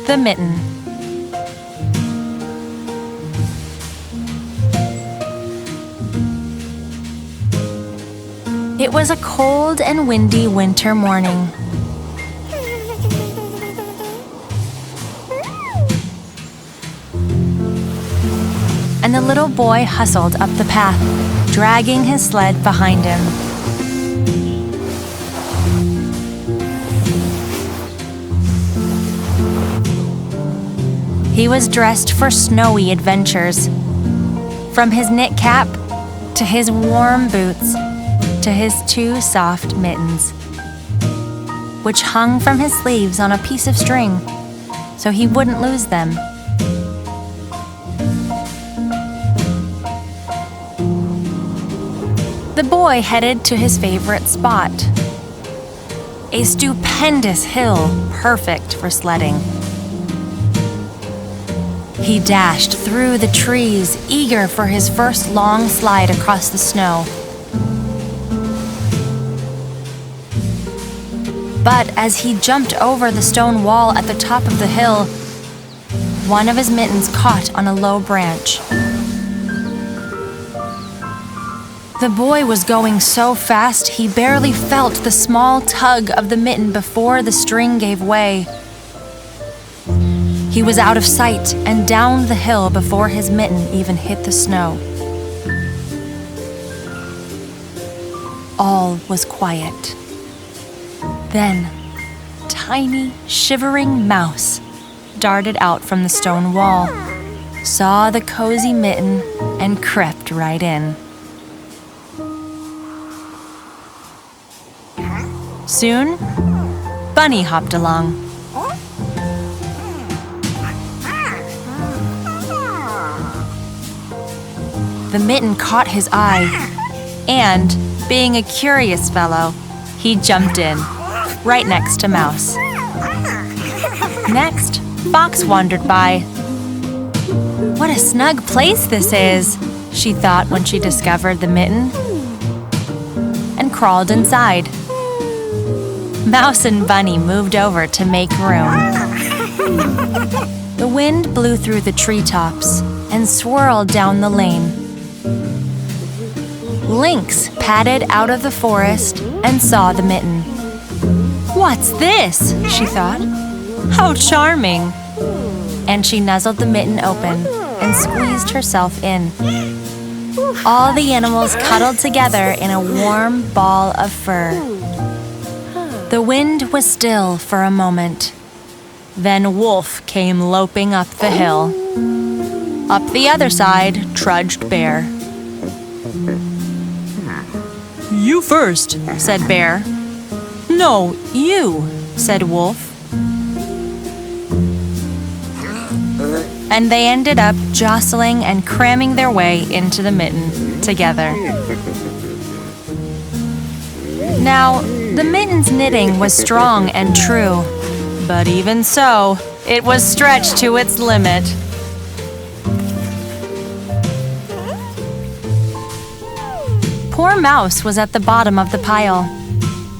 The Mitten. It was a cold and windy winter morning. And the little boy hustled up the path, dragging his sled behind him. He was dressed for snowy adventures. From his knit cap, to his warm boots, to his 2 soft mittens, which hung from his sleeves on a piece of string, so he wouldn't lose them. The boy headed to his favorite spot, a stupendous hill perfect for sledding. He dashed through the trees, eager for his first long slide across the snow. But as he jumped over the stone wall at the top of the hill, one of his mittens caught on a low branch. The boy was going so fast he barely felt the small tug of the mitten before the string gave way. He was out of sight and down the hill before his mitten even hit the snow. All was quiet. Then, tiny, shivering mouse darted out from the stone wall, saw the cozy mitten, and crept right in. Soon, Bunny hopped along. The mitten caught his eye, and, being a curious fellow, he jumped in, right next to Mouse. Next, Fox wandered by. What a snug place this is, she thought when she discovered the mitten, and crawled inside. Mouse and Bunny moved over to make room. The wind blew through the treetops and swirled down the lane. Lynx padded out of the forest and saw the mitten. "What's this?" she thought. "How charming!" And she nuzzled the mitten open and squeezed herself in. All the animals cuddled together in a warm ball of fur. The wind was still for a moment. Then Wolf came loping up the hill. Up the other side trudged Bear. "You first," said Bear. "No, you," said Wolf. And they ended up jostling and cramming their way into the mitten together. Now, the mitten's knitting was strong and true, but even so, it was stretched to its limit. Poor Mouse was at the bottom of the pile.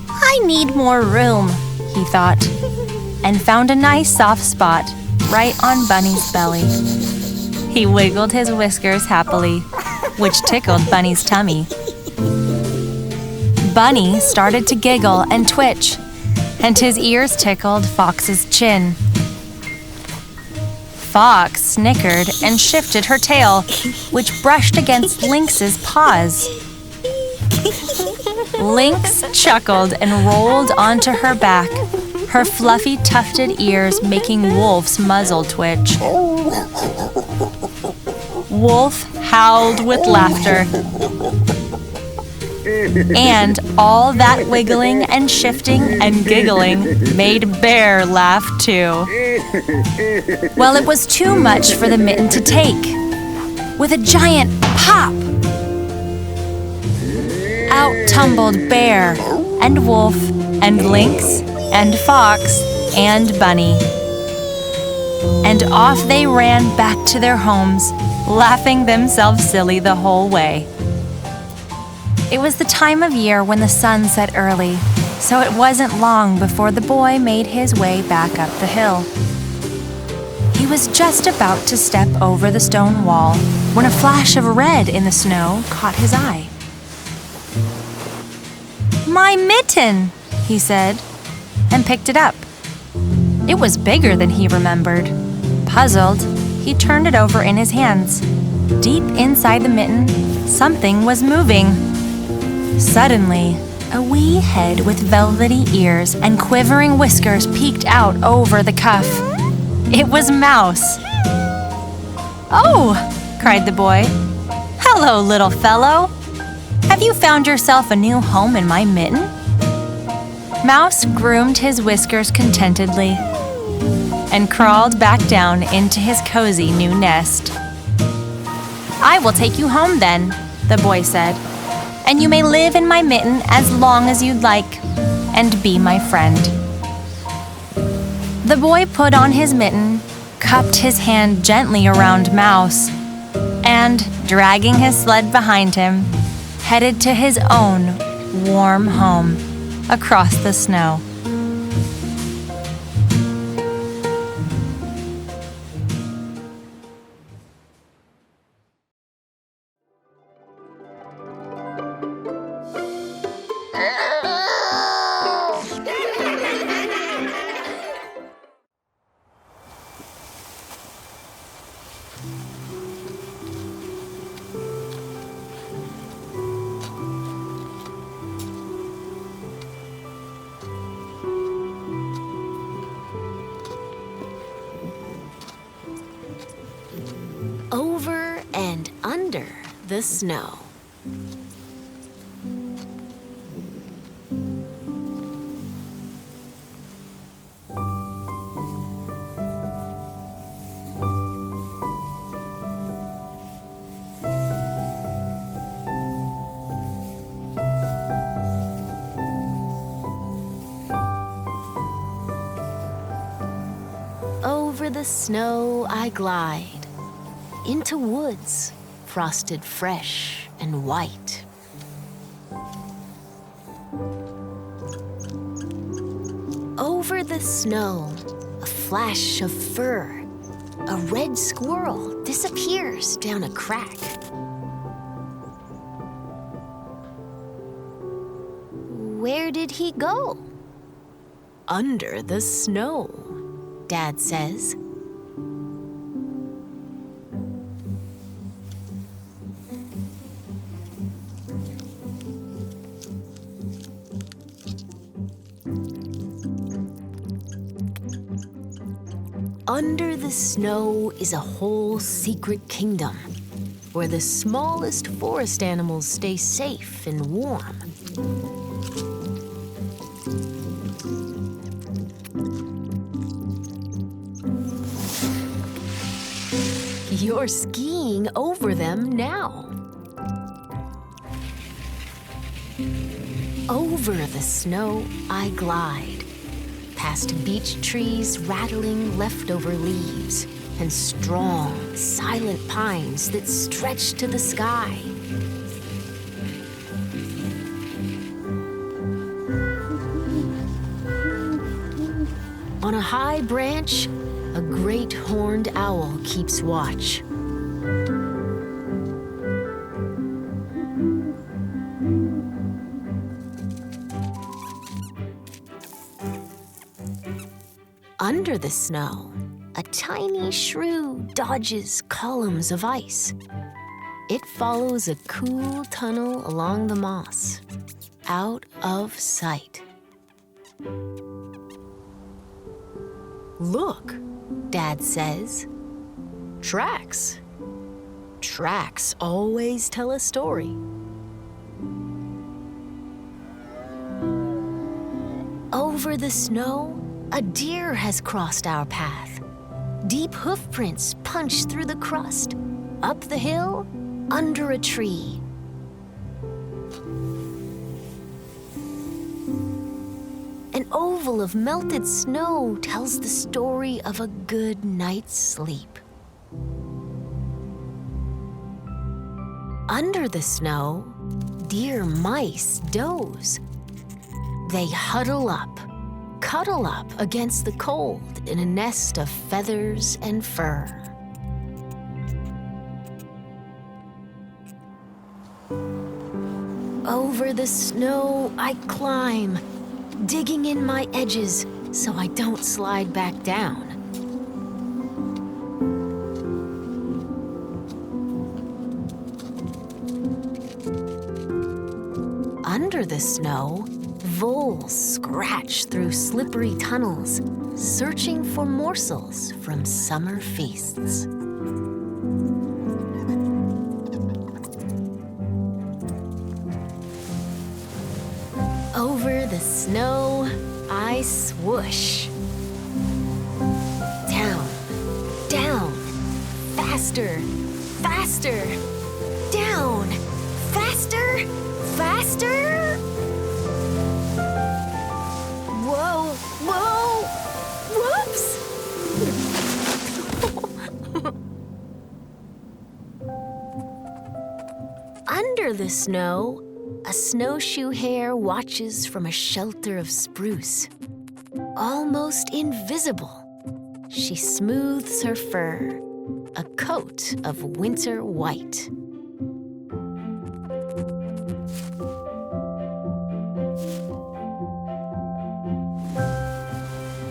"I need more room," he thought, and found a nice soft spot right on Bunny's belly. He wiggled his whiskers happily, which tickled Bunny's tummy. Bunny started to giggle and twitch, and his ears tickled Fox's chin. Fox snickered and shifted her tail, which brushed against Lynx's paws. Lynx chuckled and rolled onto her back, her fluffy tufted ears making Wolf's muzzle twitch. Wolf howled with laughter. And all that wiggling and shifting and giggling made Bear laugh too. Well, it was too much for the mitten to take. With a giant pop, out tumbled Bear and Wolf and Lynx and Fox and Bunny. And off they ran back to their homes, laughing themselves silly the whole way. It was the time of year when the sun set early, so it wasn't long before the boy made his way back up the hill. was just about to step over the stone wall when a flash of red in the snow caught his eye. "My mitten," he said, and picked it up. It was bigger than he remembered. Puzzled, he turned it over in his hands. Deep inside the mitten, something was moving. Suddenly, a wee head with velvety ears and quivering whiskers peeked out over the cuff. It was Mouse. "Oh!" cried the boy. "Hello, little fellow. Have you found yourself a new home in my mitten?" Mouse groomed his whiskers contentedly and crawled back down into his cozy new nest. "I will take you home then," the boy said, "and you may live in my mitten as long as you'd like, and be my friend." The boy put on his mitten, cupped his hand gently around Mouse, and, dragging his sled behind him, headed to his own warm home across the snow. Over and under the snow. Over the snow I glide, into woods, frosted fresh and white. Over the snow, a flash of fur. A red squirrel disappears down a crack. Where did he go? Under the snow, Dad says. Under the snow is a whole secret kingdom where the smallest forest animals stay safe and warm. You're skiing over them now. Over the snow I glide, past beech trees rattling leftover leaves and strong, silent pines that stretch to the sky. On a high branch, a great horned owl keeps watch. Under the snow, a tiny shrew dodges columns of ice. It follows a cool tunnel along the moss, out of sight. Look, Dad says. Tracks. Tracks always tell a story. Over the snow, a deer has crossed our path. Deep hoofprints punch through the crust, up the hill, under a tree. An oval of melted snow tells the story of a good night's sleep. Under the snow, deer mice doze. They huddle up, cuddle up against the cold in a nest of feathers and fur. Over the snow I climb, digging in my edges so I don't slide back down. Under the snow, voles scratch through slippery tunnels, searching for morsels from summer feasts. Over the snow, I swoosh. Down, down, faster, faster, down, faster, faster. Whoa, whoa, whoops! Under the snow, a snowshoe hare watches from a shelter of spruce. Almost invisible, she smooths her fur, a coat of winter white.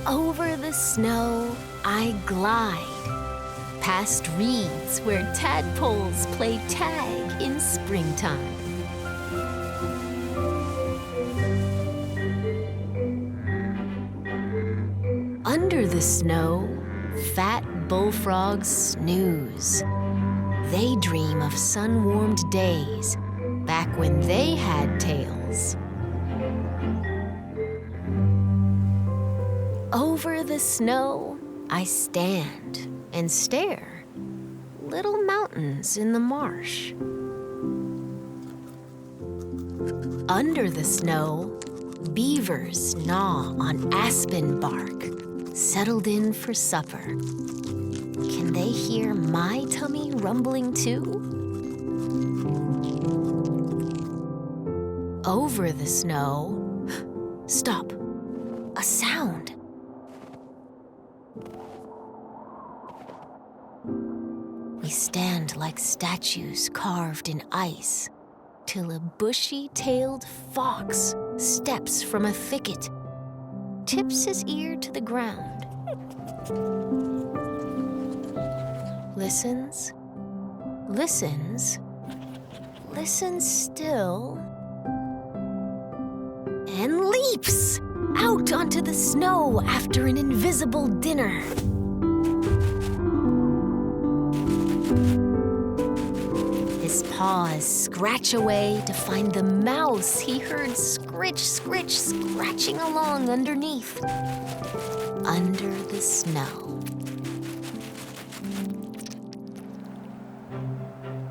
Over the snow, I glide, past reeds where tadpoles play tag in springtime. Under the snow, fat bullfrogs snooze. They dream of sun-warmed days back when they had tails. Over the snow, I stand and stare, little mountains in the marsh. Under the snow, beavers gnaw on aspen bark, settled in for supper. Can they hear my tummy rumbling too? Over the snow, stop, a sound. We stand like statues carved in ice, till a bushy-tailed fox steps from a thicket, tips his ear to the ground, listens, listens, listens still, and leaps out onto the snow after an invisible dinner. His paws scratch away to find the mouse he heard scritch, scritch, scratching along underneath. Under the snow.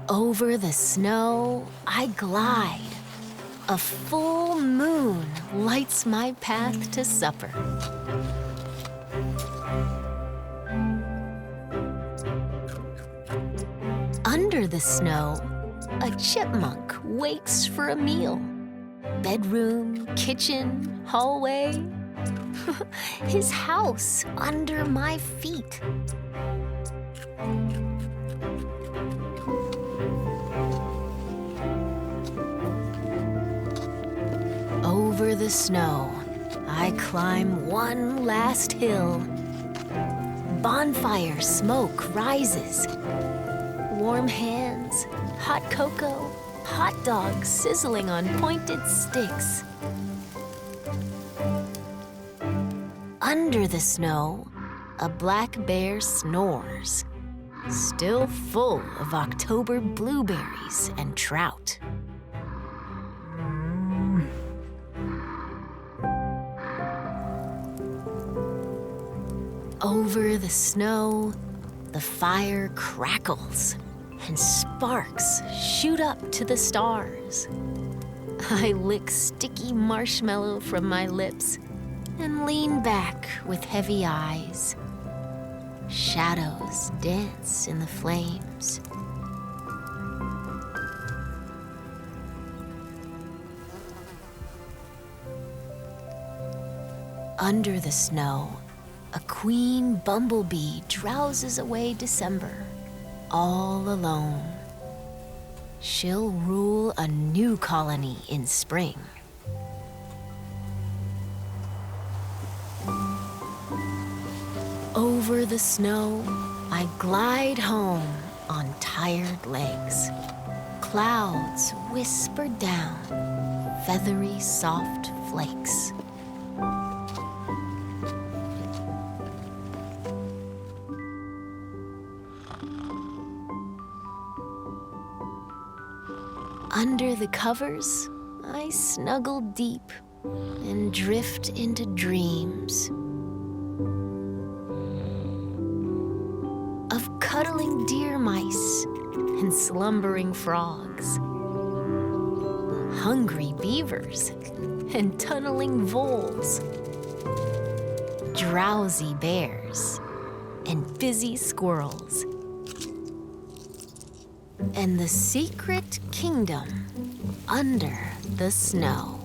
Over the snow, I glide. A full moon lights my path to supper. Under the snow, a chipmunk waits for a meal. Bedroom, kitchen, hallway. His house under my feet. Over the snow, I climb one last hill. Bonfire smoke rises. Warm hands, hot cocoa, hot dogs sizzling on pointed sticks. Under the snow, a black bear snores, still full of October blueberries and trout. Over the snow, the fire crackles and sparks shoot up to the stars. I lick sticky marshmallow from my lips and lean back with heavy eyes. Shadows dance in the flames. Under the snow, a queen bumblebee drowses away December, all alone. She'll rule a new colony in spring. Over the snow, I glide home on tired legs. Clouds whisper down, feathery soft flakes. Under the covers, I snuggle deep and drift into dreams of cuddling deer mice and slumbering frogs, hungry beavers and tunneling voles, drowsy bears and busy squirrels, and the secret kingdom under the snow.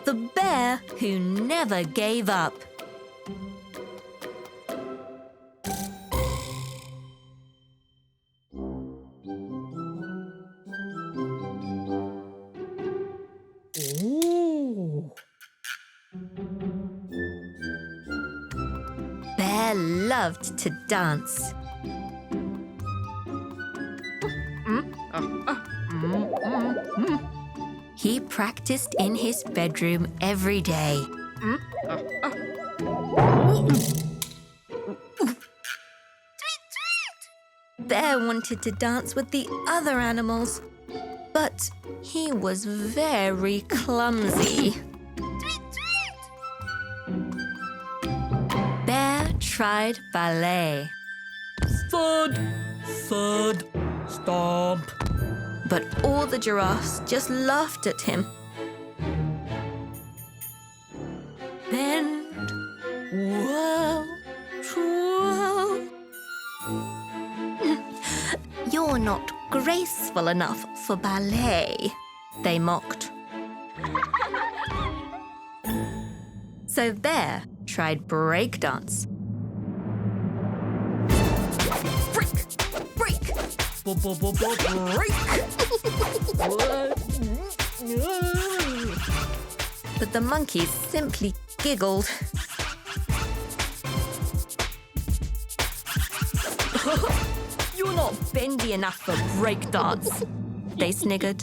The bear who never gave up. Ooh. Bear loved to dance. He practiced in his bedroom every day. Bear wanted to dance with the other animals, but he was very clumsy. Bear tried ballet. Thud, thud, stomp. But all the giraffes just laughed at him. Bend, whirl, twirl. You're not graceful enough for ballet, they mocked. So Bear tried breakdance. Break, break, break. But the monkeys simply giggled. You're not bendy enough for breakdance, they sniggered.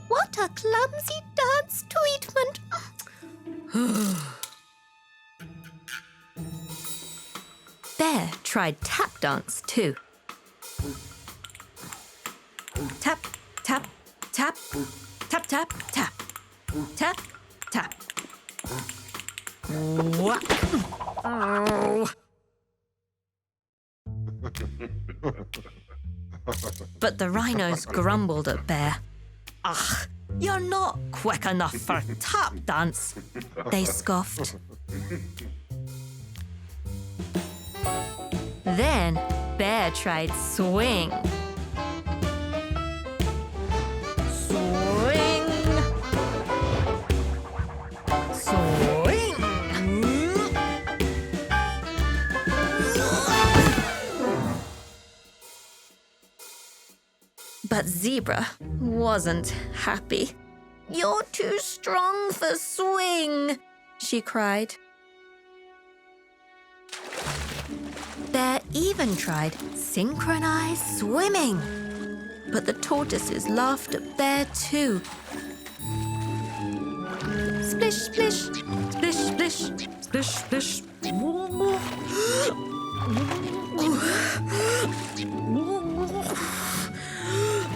What a clumsy dance treatment! Bear tried tap dance too. Tap, tap, tap, tap, tap, tap, tap, tap. Whack! Oh. But the rhinos grumbled at Bear. Ugh, you're not quick enough for tap dance, they scoffed. Then Bear tried swing. Swing. Swing. But Zebra wasn't happy. You're too strong for swing, she cried. Bear even tried synchronized swimming. But the tortoises laughed at Bear too. Splish, splish, splish, splish, splish, splish.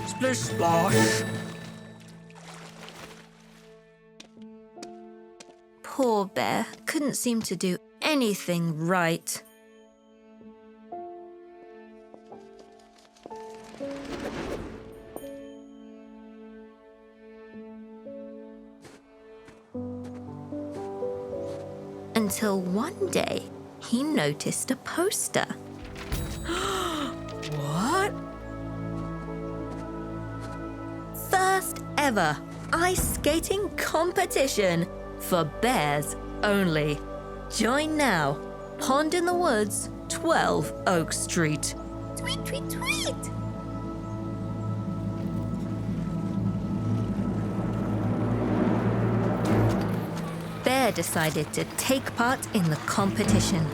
Splish, splash. poor bear couldn't seem to do anything right. Until one day, he noticed a poster. What? First ever ice skating competition for bears only. Join now. Pond in the Woods, 12 Oak Street. Tweet, tweet, tweet! Bear decided to take part in the competition.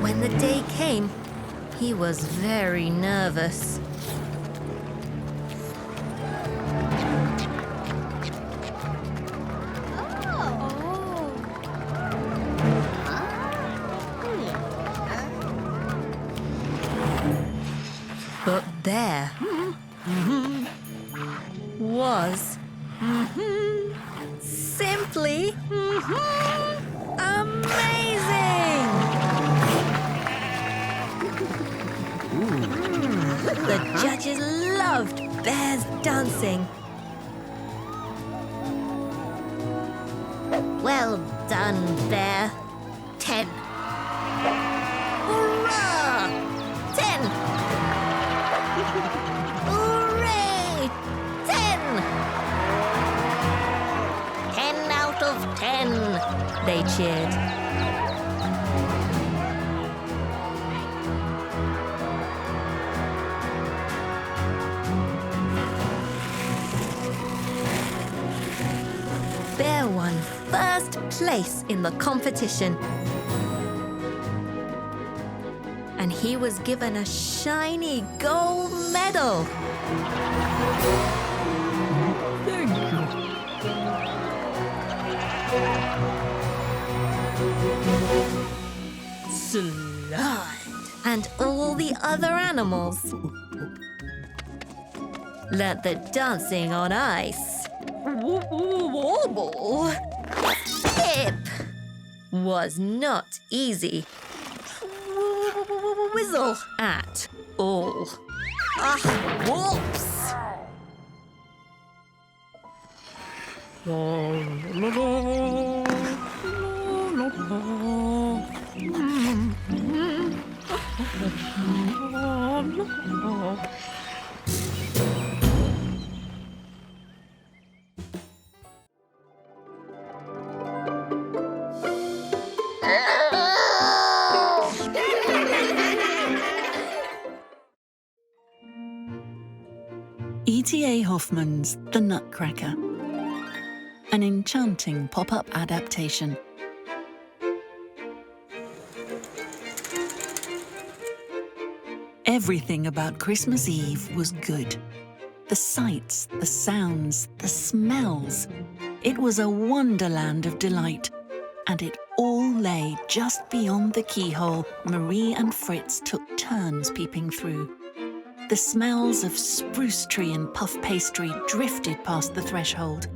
When the day came, he was very nervous. But Bear was simply amazing! The judges loved Bear's dancing. Well done, Bear. 10. Hurrah! 10. Hooray! 10. 10 out of 10, they cheered. Bear won first place in the competition. And he was given a shiny gold medal. Thank you. Slide. And all the other animals learnt that dancing on ice, wobble, skip, was not easy. Whistle at all. Whoops! E.T.A. Hoffmann's The Nutcracker, an enchanting pop-up adaptation. Everything about Christmas Eve was good. The sights, the sounds, the smells. It was a wonderland of delight, and it all lay just beyond the keyhole Marie and Fritz took turns peeping through. The smells of spruce tree and puff pastry drifted past the threshold.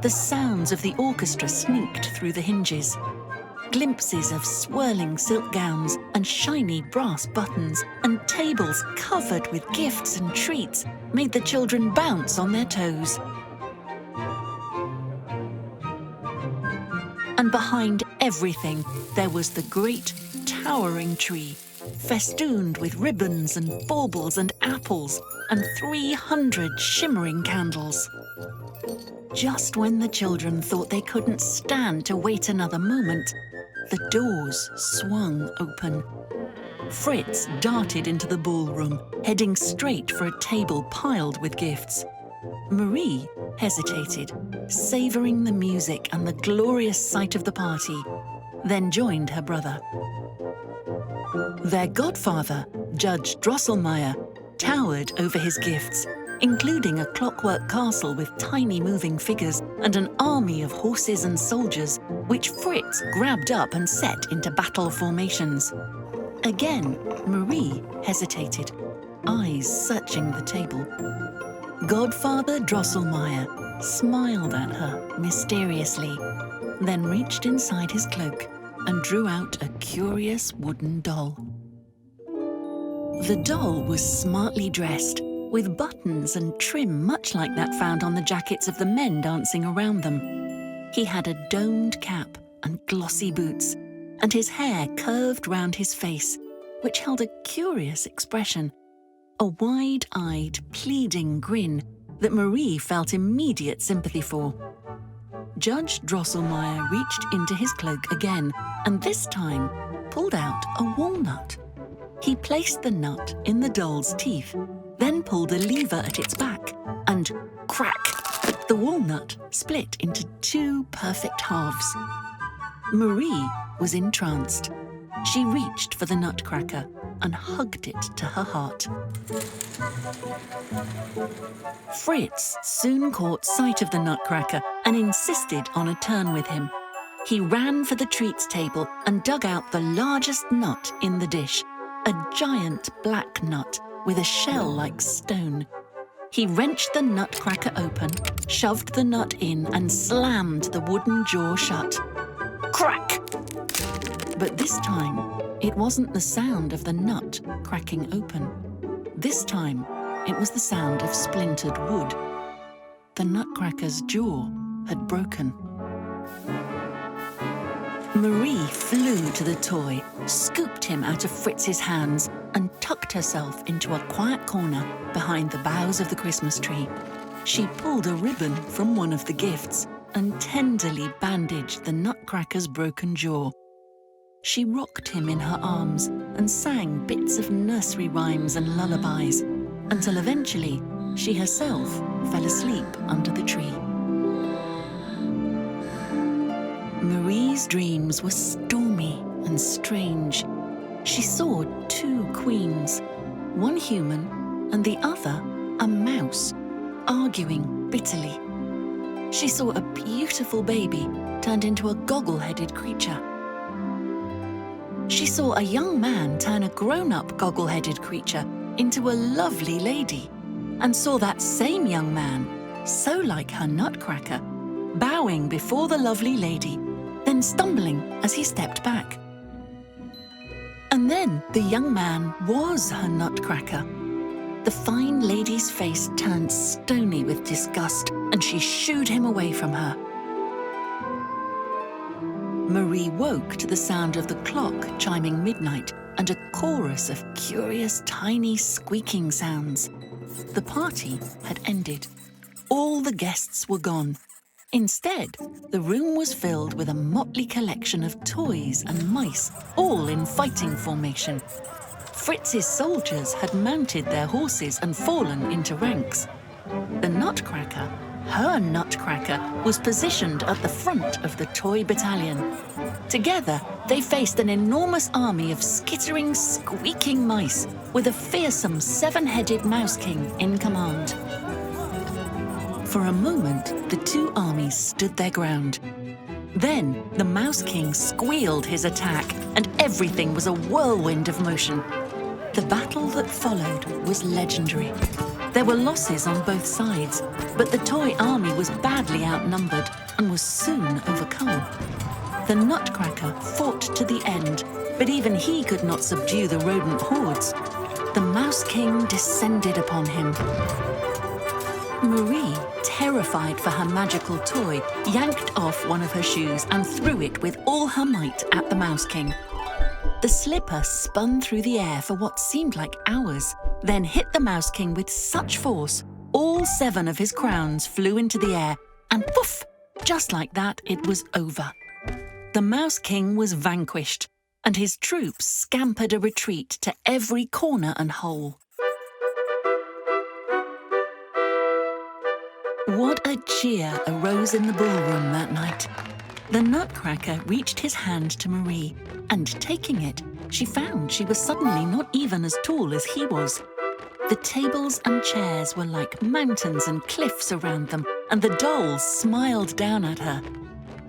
The sounds of the orchestra sneaked through the hinges. Glimpses of swirling silk gowns and shiny brass buttons and tables covered with gifts and treats made the children bounce on their toes. And behind everything, there was the great, towering tree, festooned with ribbons and baubles and apples and 300 shimmering candles. Just when the children thought they couldn't stand to wait another moment, the doors swung open. Fritz darted into the ballroom, heading straight for a table piled with gifts. Marie hesitated, savouring the music and the glorious sight of the party, then joined her brother. Their godfather, Judge Drosselmeyer, towered over his gifts, including a clockwork castle with tiny moving figures and an army of horses and soldiers, which Fritz grabbed up and set into battle formations. Again, Marie hesitated, eyes searching the table. Godfather Drosselmeyer smiled at her mysteriously, then reached inside his cloak and drew out a curious wooden doll. The doll was smartly dressed, with buttons and trim much like that found on the jackets of the men dancing around them. He had a domed cap and glossy boots, and his hair curved round his face, which held a curious expression, a wide-eyed, pleading grin that Marie felt immediate sympathy for. Judge Drosselmeyer reached into his cloak again, and this time pulled out a walnut. He placed the nut in the doll's teeth, then pulled a lever at its back, and crack! The walnut split into 2 perfect halves. Marie was entranced. She reached for the Nutcracker and hugged it to her heart. Fritz soon caught sight of the Nutcracker and insisted on a turn with him. He ran for the treats table and dug out the largest nut in the dish, a giant black nut with a shell like stone. He wrenched the Nutcracker open, shoved the nut in, and slammed the wooden jaw shut. Crack! But this time, it wasn't the sound of the nut cracking open. This time, it was the sound of splintered wood. The Nutcracker's jaw had broken. Marie flew to the toy, scooped him out of Fritz's hands, and tucked herself into a quiet corner behind the boughs of the Christmas tree. She pulled a ribbon from one of the gifts and tenderly bandaged the Nutcracker's broken jaw. She rocked him in her arms and sang bits of nursery rhymes and lullabies, until eventually she herself fell asleep under the tree. Marie's dreams were stormy and strange. She saw 2 queens, one human and the other a mouse, arguing bitterly. She saw a beautiful baby turned into a goggle-headed creature. She saw a young man turn a grown-up goggle-headed creature into a lovely lady, and saw that same young man, so like her Nutcracker, bowing before the lovely lady, then stumbling as he stepped back. And then the young man was her Nutcracker. The fine lady's face turned stony with disgust, and she shooed him away from her. Marie woke to the sound of the clock chiming midnight and a chorus of curious tiny squeaking sounds. The party had ended. All the guests were gone. Instead, the room was filled with a motley collection of toys and mice, all in fighting formation. Fritz's soldiers had mounted their horses and fallen into ranks. The Nutcracker, her Nutcracker, was positioned at the front of the toy battalion. Together, they faced an enormous army of skittering, squeaking mice, with a fearsome 7-headed Mouse King in command. For a moment, the 2 armies stood their ground. Then, the Mouse King squealed his attack, and everything was a whirlwind of motion. The battle that followed was legendary. There were losses on both sides, but the toy army was badly outnumbered and was soon overcome. The Nutcracker fought to the end, but even he could not subdue the rodent hordes. The Mouse King descended upon him. Marie, terrified for her magical toy, yanked off one of her shoes and threw it with all her might at the Mouse King. The slipper spun through the air for what seemed like hours, then hit the Mouse King with such force, all 7 of his crowns flew into the air, and poof! Just like that, it was over. The Mouse King was vanquished, and his troops scampered a retreat to every corner and hole. What a cheer arose in the ballroom that night. The Nutcracker reached his hand to Marie, and taking it, she found she was suddenly not even as tall as he was. The tables and chairs were like mountains and cliffs around them, and the dolls smiled down at her.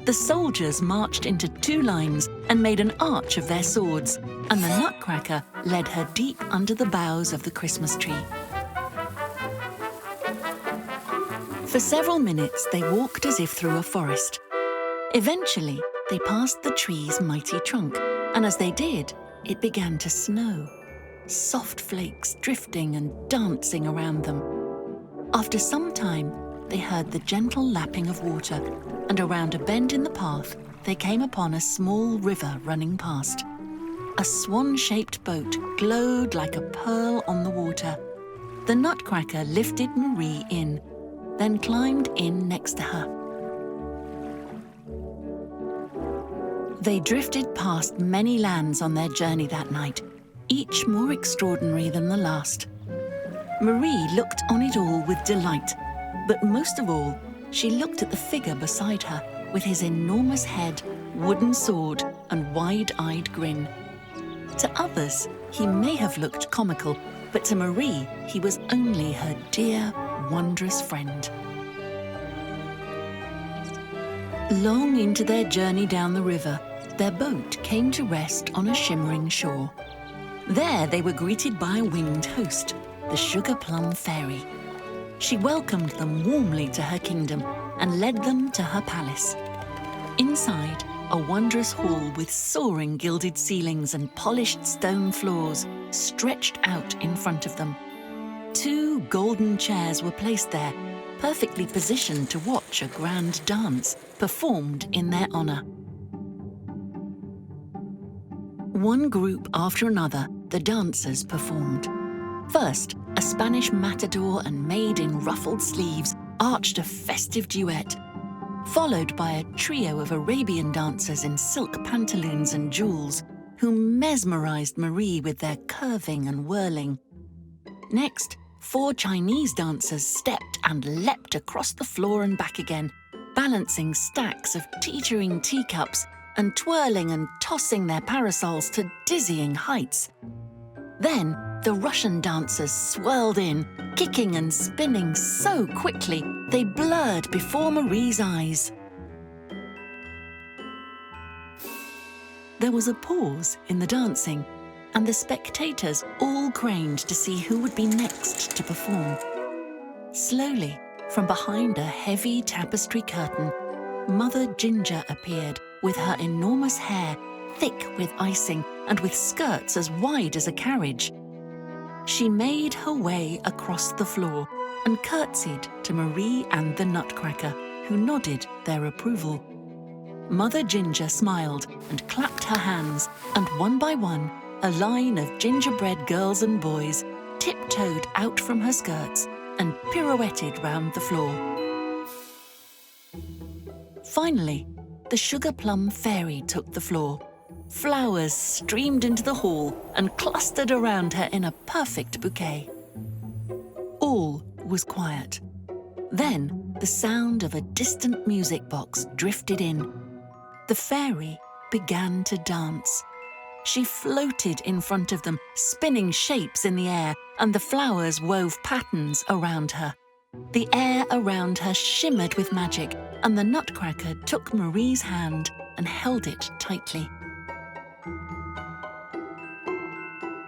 The soldiers marched into 2 lines and made an arch of their swords, and the Nutcracker led her deep under the boughs of the Christmas tree. For several minutes, they walked as if through a forest. Eventually, they passed the tree's mighty trunk, and as they did, it began to snow, soft flakes drifting and dancing around them. After some time, they heard the gentle lapping of water, and around a bend in the path, they came upon a small river running past. A swan-shaped boat glowed like a pearl on the water. The Nutcracker lifted Marie in, then climbed in next to her. They drifted past many lands on their journey that night, each more extraordinary than the last. Marie looked on it all with delight, but most of all, she looked at the figure beside her with his enormous head, wooden sword, and wide-eyed grin. To others, he may have looked comical, but to Marie, he was only her dear, wondrous friend. Long into their journey down the river, their boat came to rest on a shimmering shore. There they were greeted by a winged host, the Sugar Plum Fairy. She welcomed them warmly to her kingdom and led them to her palace. Inside, a wondrous hall with soaring gilded ceilings and polished stone floors stretched out in front of them. 2 golden chairs were placed there, perfectly positioned to watch a grand dance performed in their honor. One group after another, the dancers performed. First, a Spanish matador and maid in ruffled sleeves arched a festive duet, followed by a trio of Arabian dancers in silk pantaloons and jewels, who mesmerized Marie with their curving and whirling. Next, 4 Chinese dancers stepped and leapt across the floor and back again, balancing stacks of teetering teacups and twirling and tossing their parasols to dizzying heights. Then, the Russian dancers swirled in, kicking and spinning so quickly they blurred before Marie's eyes. There was a pause in the dancing, and the spectators all craned to see who would be next to perform. Slowly, from behind a heavy tapestry curtain, Mother Ginger appeared with her enormous hair, thick with icing and with skirts as wide as a carriage. She made her way across the floor and curtsied to Marie and the Nutcracker, who nodded their approval. Mother Ginger smiled and clapped her hands, and one by one, a line of gingerbread girls and boys tiptoed out from her skirts and pirouetted round the floor. Finally, the Sugar Plum Fairy took the floor. Flowers streamed into the hall and clustered around her in a perfect bouquet. All was quiet. Then the sound of a distant music box drifted in. The fairy began to dance. She floated in front of them, spinning shapes in the air, and the flowers wove patterns around her. The air around her shimmered with magic, and the Nutcracker took Marie's hand and held it tightly.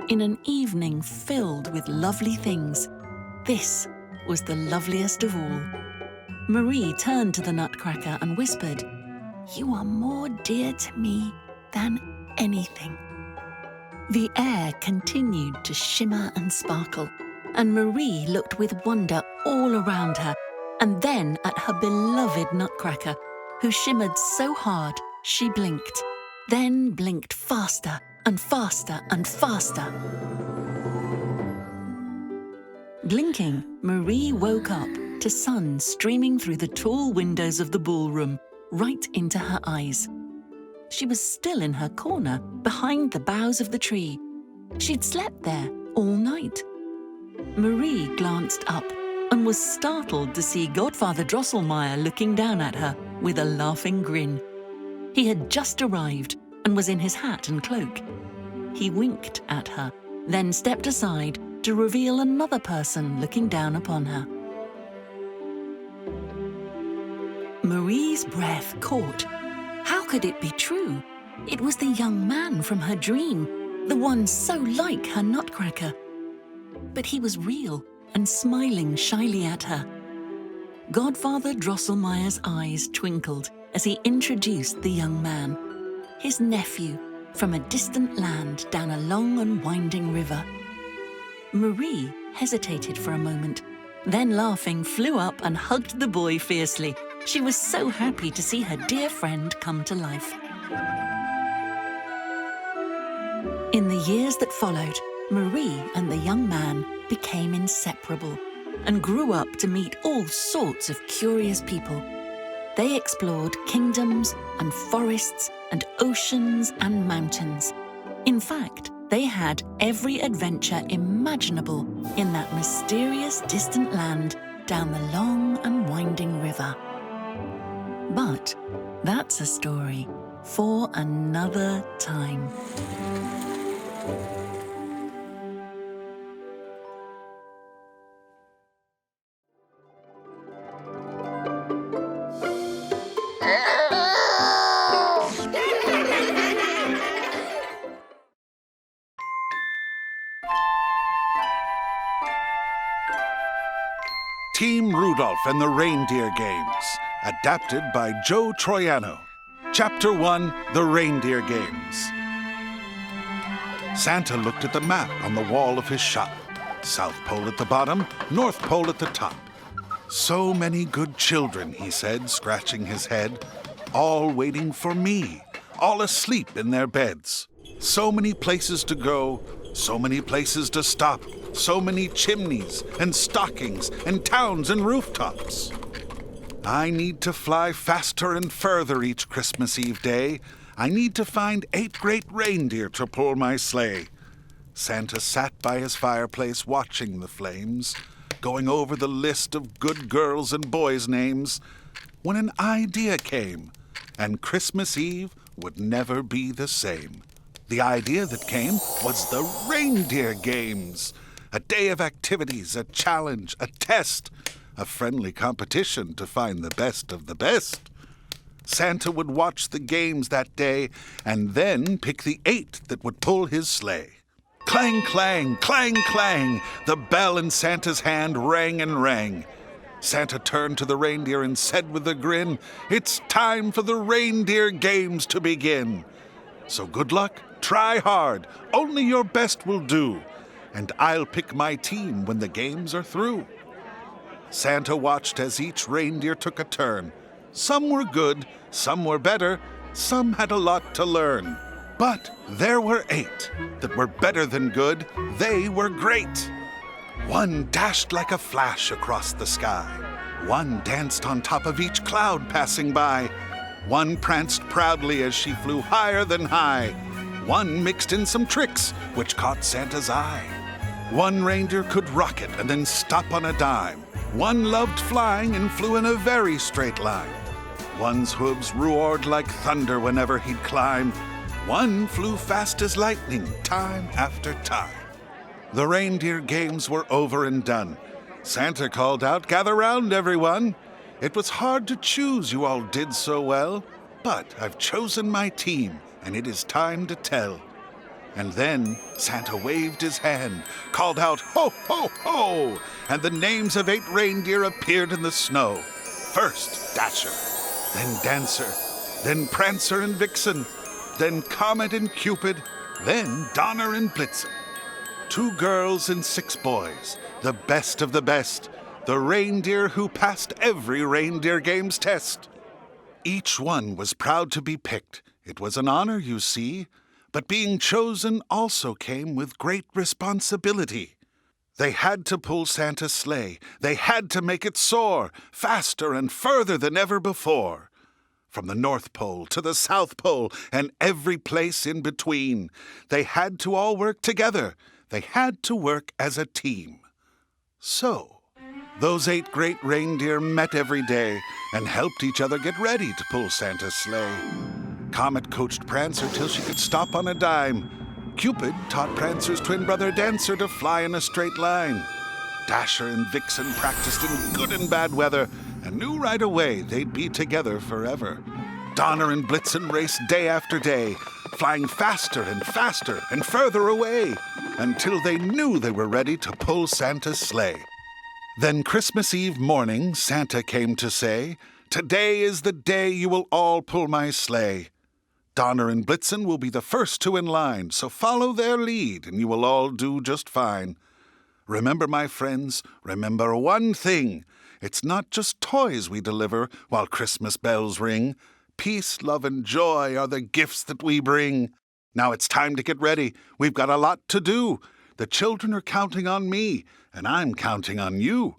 In an evening filled with lovely things, this was the loveliest of all. Marie turned to the Nutcracker and whispered, "You are more dear to me than anything." The air continued to shimmer and sparkle, and Marie looked with wonder all around her, and then at her beloved Nutcracker, who shimmered so hard she blinked, then blinked faster and faster and faster. Blinking, Marie woke up to sun streaming through the tall windows of the ballroom, right into her eyes. She was still in her corner, behind the boughs of the tree. She'd slept there all night. Marie glanced up and was startled to see Godfather Drosselmeyer looking down at her with a laughing grin. He had just arrived and was in his hat and cloak. He winked at her, then stepped aside to reveal another person looking down upon her. Marie's breath caught could it be true? It was the young man from her dream, the one so like her Nutcracker. But he was real and smiling shyly at her. Godfather Drosselmeyer's eyes twinkled as he introduced the young man, his nephew from a distant land down a long and winding river. Marie hesitated for a moment, then laughing flew up and hugged the boy fiercely. She was so happy to see her dear friend come to life. In the years that followed, Marie and the young man became inseparable and grew up to meet all sorts of curious people. They explored kingdoms and forests and oceans and mountains. In fact, they had every adventure imaginable in that mysterious distant land down the long and winding river. But that's a story for another time. Team Rudolph and the Reindeer Games, adapted by Joe Troiano. Chapter 1, The Reindeer Games. Santa looked at the map on the wall of his shop. South Pole at the bottom, North Pole at the top. So many good children, he said, scratching his head, all waiting for me, all asleep in their beds. So many places to go, so many places to stop, so many chimneys and stockings and towns and rooftops. I need to fly faster and further each Christmas Eve day. I need to find 8 great reindeer to pull my sleigh. Santa sat by his fireplace watching the flames, going over the list of good girls' and boys' names, when an idea came, and Christmas Eve would never be the same. The idea that came was the Reindeer Games, a day of activities, a challenge, a test, a friendly competition to find the best of the best. Santa would watch the games that day and then pick the 8 that would pull his sleigh. Clang, clang, clang, clang, the bell in Santa's hand rang and rang. Santa turned to the reindeer and said with a grin, "It's time for the Reindeer Games to begin. So good luck, try hard, only your best will do, and I'll pick my team when the games are through." Santa watched as each reindeer took a turn. Some were good, some were better, some had a lot to learn. But there were 8 that were better than good. They were great. One dashed like a flash across the sky. One danced on top of each cloud passing by. One pranced proudly as she flew higher than high. One mixed in some tricks which caught Santa's eye. One reindeer could rocket and then stop on a dime. One loved flying and flew in a very straight line. One's hooves roared like thunder whenever he'd climb. One flew fast as lightning, time after time. The Reindeer Games were over and done. Santa called out, "Gather round, everyone. It was hard to choose, you all did so well. But I've chosen my team, and it is time to tell." And then Santa waved his hand, called out, "Ho, ho, ho!" And the names of 8 reindeer appeared in the snow. First, Dasher, then Dancer, then Prancer and Vixen, then Comet and Cupid, then Donner and Blitzen. 2 girls and 6 boys, the best of the best, the reindeer who passed every Reindeer Games test. Each one was proud to be picked. It was an honor, you see, but being chosen also came with great responsibility. They had to pull Santa's sleigh. They had to make it soar, faster and further than ever before. From the North Pole to the South Pole and every place in between, they had to all work together. They had to work as a team. So, those 8 great reindeer met every day and helped each other get ready to pull Santa's sleigh. Comet coached Prancer till she could stop on a dime. Cupid taught Prancer's twin brother Dancer to fly in a straight line. Dasher and Vixen practiced in good and bad weather and knew right away they'd be together forever. Donner and Blitzen raced day after day, flying faster and faster and further away, until they knew they were ready to pull Santa's sleigh. Then Christmas Eve morning, Santa came to say, "Today is the day you will all pull my sleigh. Donner and Blitzen will be the first two in line, so follow their lead, and you will all do just fine. Remember, my friends, remember one thing. It's not just toys we deliver while Christmas bells ring. Peace, love, and joy are the gifts that we bring. Now it's time to get ready. We've got a lot to do. The children are counting on me, and I'm counting on you.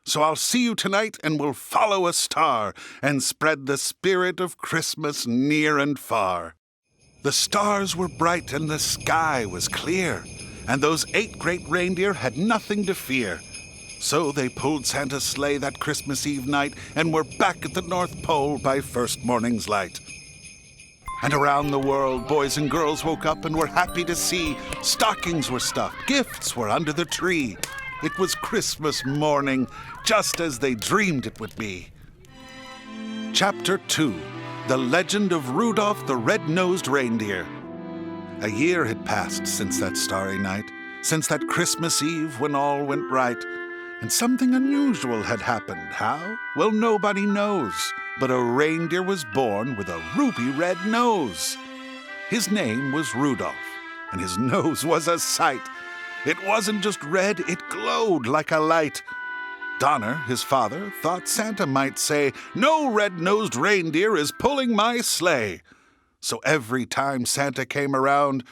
So I'll see you tonight, and we'll follow a star and spread the spirit of Christmas near and far." The stars were bright and the sky was clear, and those 8 great reindeer had nothing to fear. So they pulled Santa's sleigh that Christmas Eve night and were back at the North Pole by first morning's light. And around the world, boys and girls woke up and were happy to see stockings were stuffed, gifts were under the tree. It was Christmas morning, just as they dreamed it would be. Chapter 2, The Legend of Rudolph the Red-Nosed Reindeer. A year had passed since that starry night, since that Christmas Eve when all went right. And something unusual had happened. How? Well, nobody knows. But a reindeer was born with a ruby red nose. His name was Rudolph, and his nose was a sight. It wasn't just red, it glowed like a light. Donner, his father, thought Santa might say, "No red-nosed reindeer is pulling my sleigh." So every time Santa came around,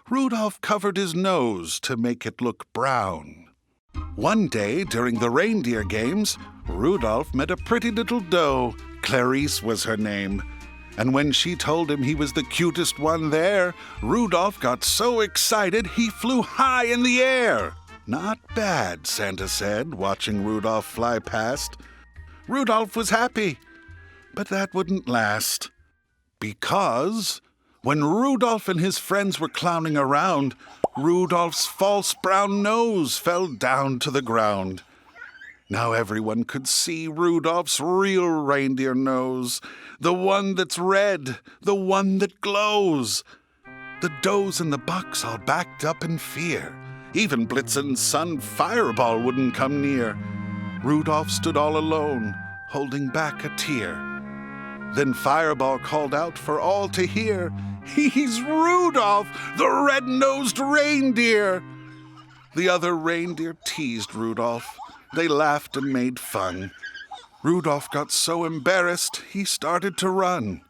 Rudolph covered his nose to make it look brown. One day, during the reindeer games, Rudolph met a pretty little doe. Clarice was her name. And when she told him he was the cutest one there, Rudolph got so excited he flew high in the air. Not bad, Santa said, watching Rudolph fly past. Rudolph was happy, but that wouldn't last. Because when Rudolph and his friends were clowning around, Rudolph's false brown nose fell down to the ground. Now everyone could see Rudolph's real reindeer nose, the one that's red, the one that glows. The does and the bucks all backed up in fear. Even Blitzen's son Fireball wouldn't come near. Rudolph stood all alone, holding back a tear. Then Fireball called out for all to hear, "He's Rudolph, the red-nosed reindeer!" The other reindeer teased Rudolph. They laughed and made fun. Rudolph got so embarrassed, he started to run.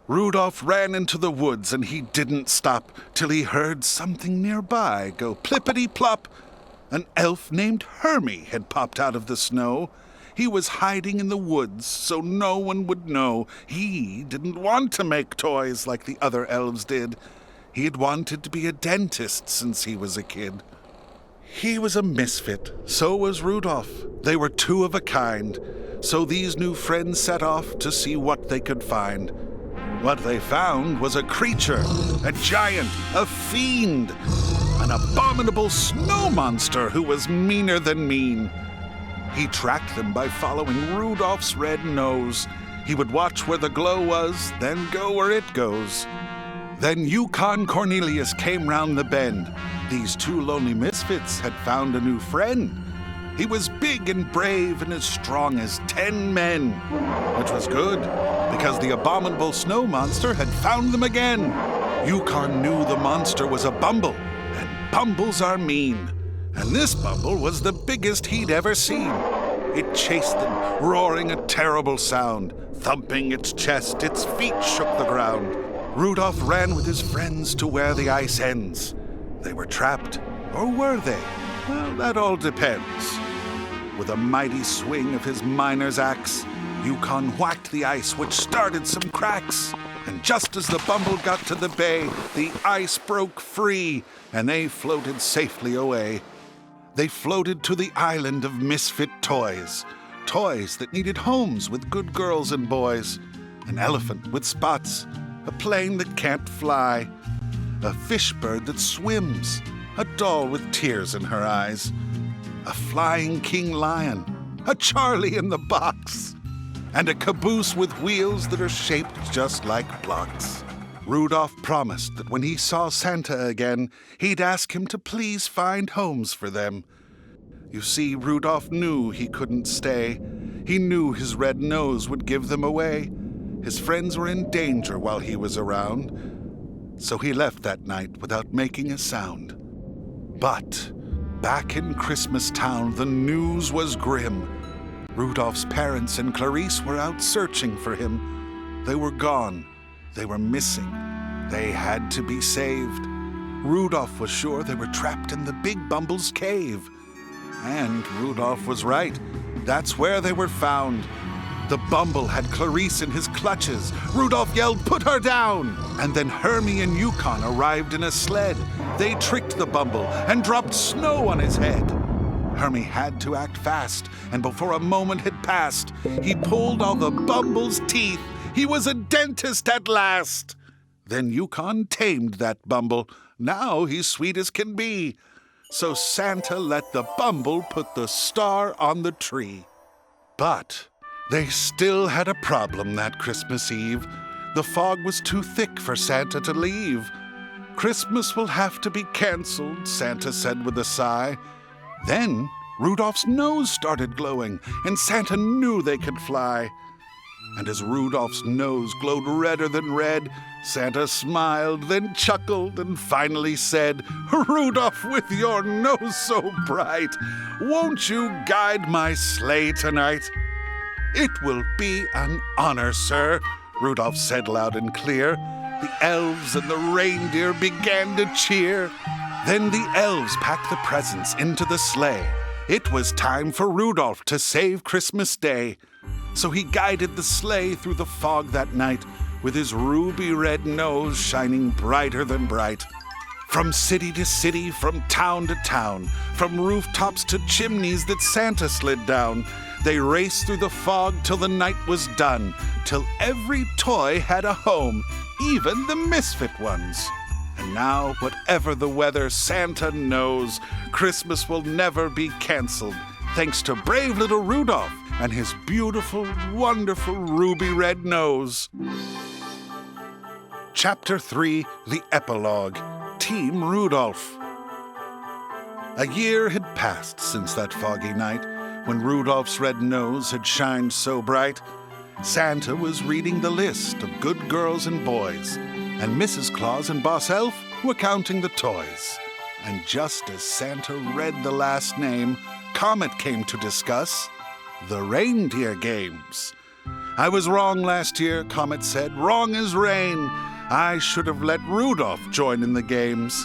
Rudolph ran into the woods, and he didn't stop till he heard something nearby go plippity-plop. An elf named Hermie had popped out of the snow. He was hiding in the woods so no one would know. He didn't want to make toys like the other elves did. He had wanted to be a dentist since he was a kid. He was a misfit. So was Rudolph. They were two of a kind. So these new friends set off to see what they could find. What they found was a creature, a giant, a fiend, an abominable snow monster who was meaner than mean. He tracked them by following Rudolph's red nose. He would watch where the glow was, then go where it goes. Then Yukon Cornelius came round the bend. These two lonely misfits had found a new friend. He was big and brave and as strong as 10 men, which was good, because the abominable snow monster had found them again. Yukon knew the monster was a bumble, and bumbles are mean. And this bumble was the biggest he'd ever seen. It chased them, roaring a terrible sound. Thumping its chest, its feet shook the ground. Rudolph ran with his friends to where the ice ends. They were trapped, or were they? Well, that all depends. With a mighty swing of his miner's axe, Yukon whacked the ice, which started some cracks. And just as the bumble got to the bay, the ice broke free, and they floated safely away. They floated to the island of misfit toys. Toys that needed homes with good girls and boys. An elephant with spots, a plane that can't fly, a fish bird that swims, a doll with tears in her eyes, a flying king lion, a Charlie in the box. and a caboose with wheels that are shaped just like blocks. Rudolph promised that when he saw Santa again, he'd ask him to please find homes for them. You see, Rudolph knew he couldn't stay. He knew his red nose would give them away. His friends were in danger while he was around, so he left that night without making a sound. But back in Christmas Town, the news was grim. Rudolph's parents and Clarice were out searching for him. They were gone. They were missing. They had to be saved. Rudolph was sure they were trapped in the Big Bumble's cave. And Rudolph was right. That's where they were found. The Bumble had Clarice in his clutches. Rudolph yelled, "Put her down!" And then Hermie and Yukon arrived in a sled. They tricked the Bumble and dropped snow on his head. Hermie had to act fast, and before a moment had passed, he pulled all the Bumble's teeth. He was a dentist at last. Then Yukon tamed that Bumble. Now he's sweet as can be. So Santa let the Bumble put the star on the tree. But they still had a problem that Christmas Eve. The fog was too thick for Santa to leave. "Christmas will have to be canceled," Santa said with a sigh. Then Rudolph's nose started glowing, and Santa knew they could fly. And as Rudolph's nose glowed redder than red, Santa smiled, then chuckled, and finally said, "Rudolph, with your nose so bright, won't you guide my sleigh tonight?" "It will be an honor, sir," Rudolph said loud and clear. The elves and the reindeer began to cheer. Then the elves packed the presents into the sleigh. It was time for Rudolph to save Christmas Day. So he guided the sleigh through the fog that night, with his ruby red nose shining brighter than bright. From city to city, from town to town, from rooftops to chimneys that Santa slid down, they raced through the fog till the night was done, till every toy had a home, even the misfit ones. And now, whatever the weather, Santa knows Christmas will never be canceled, thanks to brave little Rudolph and his beautiful, wonderful ruby red nose. Chapter 3, The Epilogue, Team Rudolph. A year had passed since that foggy night, when Rudolph's red nose had shined so bright. Santa was reading the list of good girls and boys, and Mrs. Claus and Boss Elf were counting the toys. And just as Santa read the last name, Comet came to discuss the reindeer games. "I was wrong last year," Comet said. "Wrong as rain. I should have let Rudolph join in the games.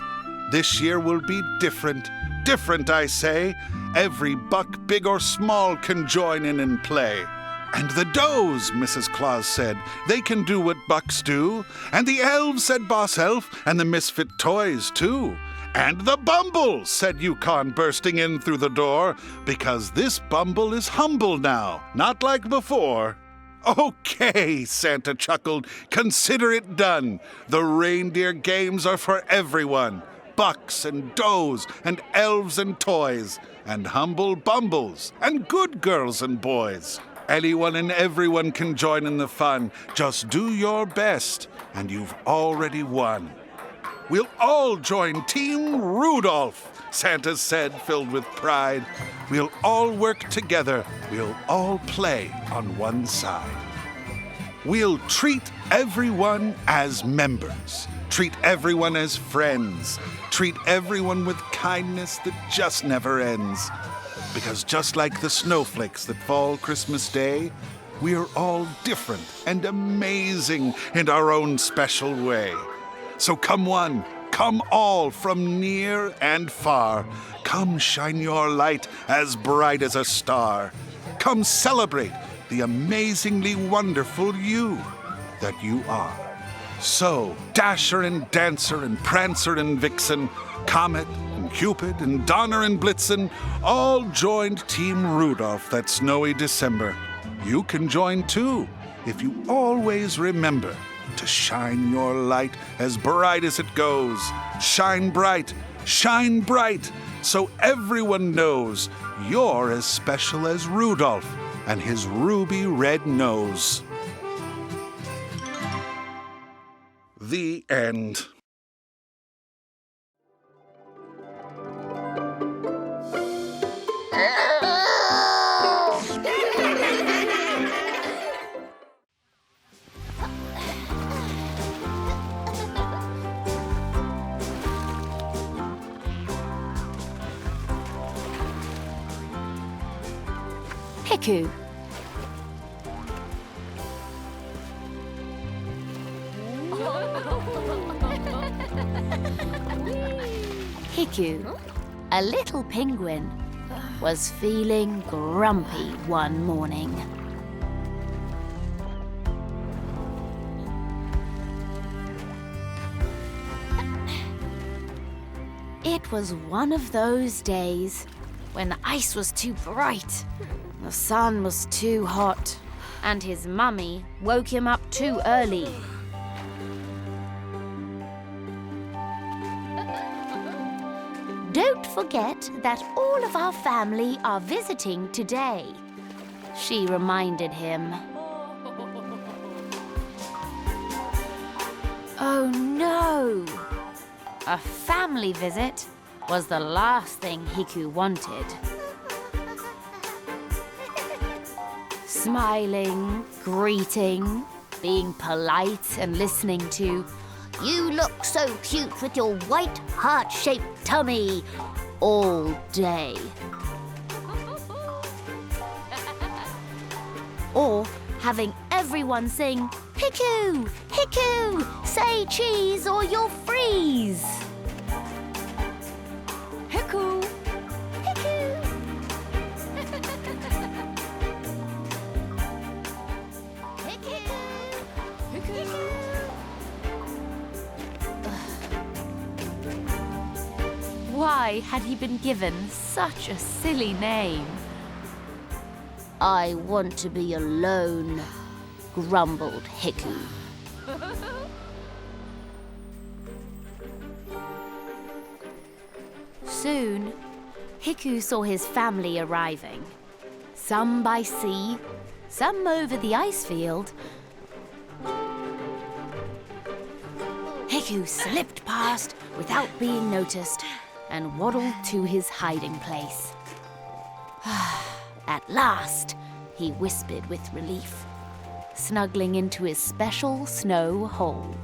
This year will be different. Different, I say. Every buck, big or small, can join in and play." "And the does," Mrs. Claus said, "they can do what bucks do. And the elves," said Boss Elf, "and the misfit toys, too. And the Bumble," said Yukon, bursting in through the door, "because this Bumble is humble now, not like before." "Okay," Santa chuckled, "consider it done. The reindeer games are for everyone. Bucks and does and elves and toys, and humble Bumbles and good girls and boys. Anyone and everyone can join in the fun. Just do your best, and you've already won." "We'll all join Team Rudolph," Santa said, filled with pride. "We'll all work together. We'll all play on one side. We'll treat everyone as members. Treat everyone as friends. Treat everyone with kindness that just never ends. Because just like the snowflakes that fall Christmas Day, we are all different and amazing in our own special way. So come one, come all from near and far. Come shine your light as bright as a star. Come celebrate the amazingly wonderful you that you are." So Dasher and Dancer and Prancer and Vixen, Comet and Cupid and Donner and Blitzen all joined Team Rudolph that snowy December. You can join too, if you always remember to shine your light as bright as it goes. Shine bright, so everyone knows you're as special as Rudolph and his ruby red nose. The end. Hiku. Hiku, a little penguin, was feeling grumpy one morning. It was one of those days when the ice was too bright, the sun was too hot, and his mummy woke him up too early. Don't forget that all of our family are visiting today, she reminded him. Oh no! A family visit was the last thing Hiku wanted. Smiling, greeting, being polite and listening to "You look so cute with your white heart-shaped tummy" all day. Or having everyone sing "Hiku! Hiku! Say cheese or you'll freeze!" Hiku! Hiku! Hiku! Hiku! Why had he been given such a silly name? "I want to be alone," grumbled Hiku. Soon, Hiku saw his family arriving. Some by sea, some over the ice field. Hiku slipped past without being noticed and waddled to his hiding place. At last, he whispered with relief, snuggling into his special snow hole.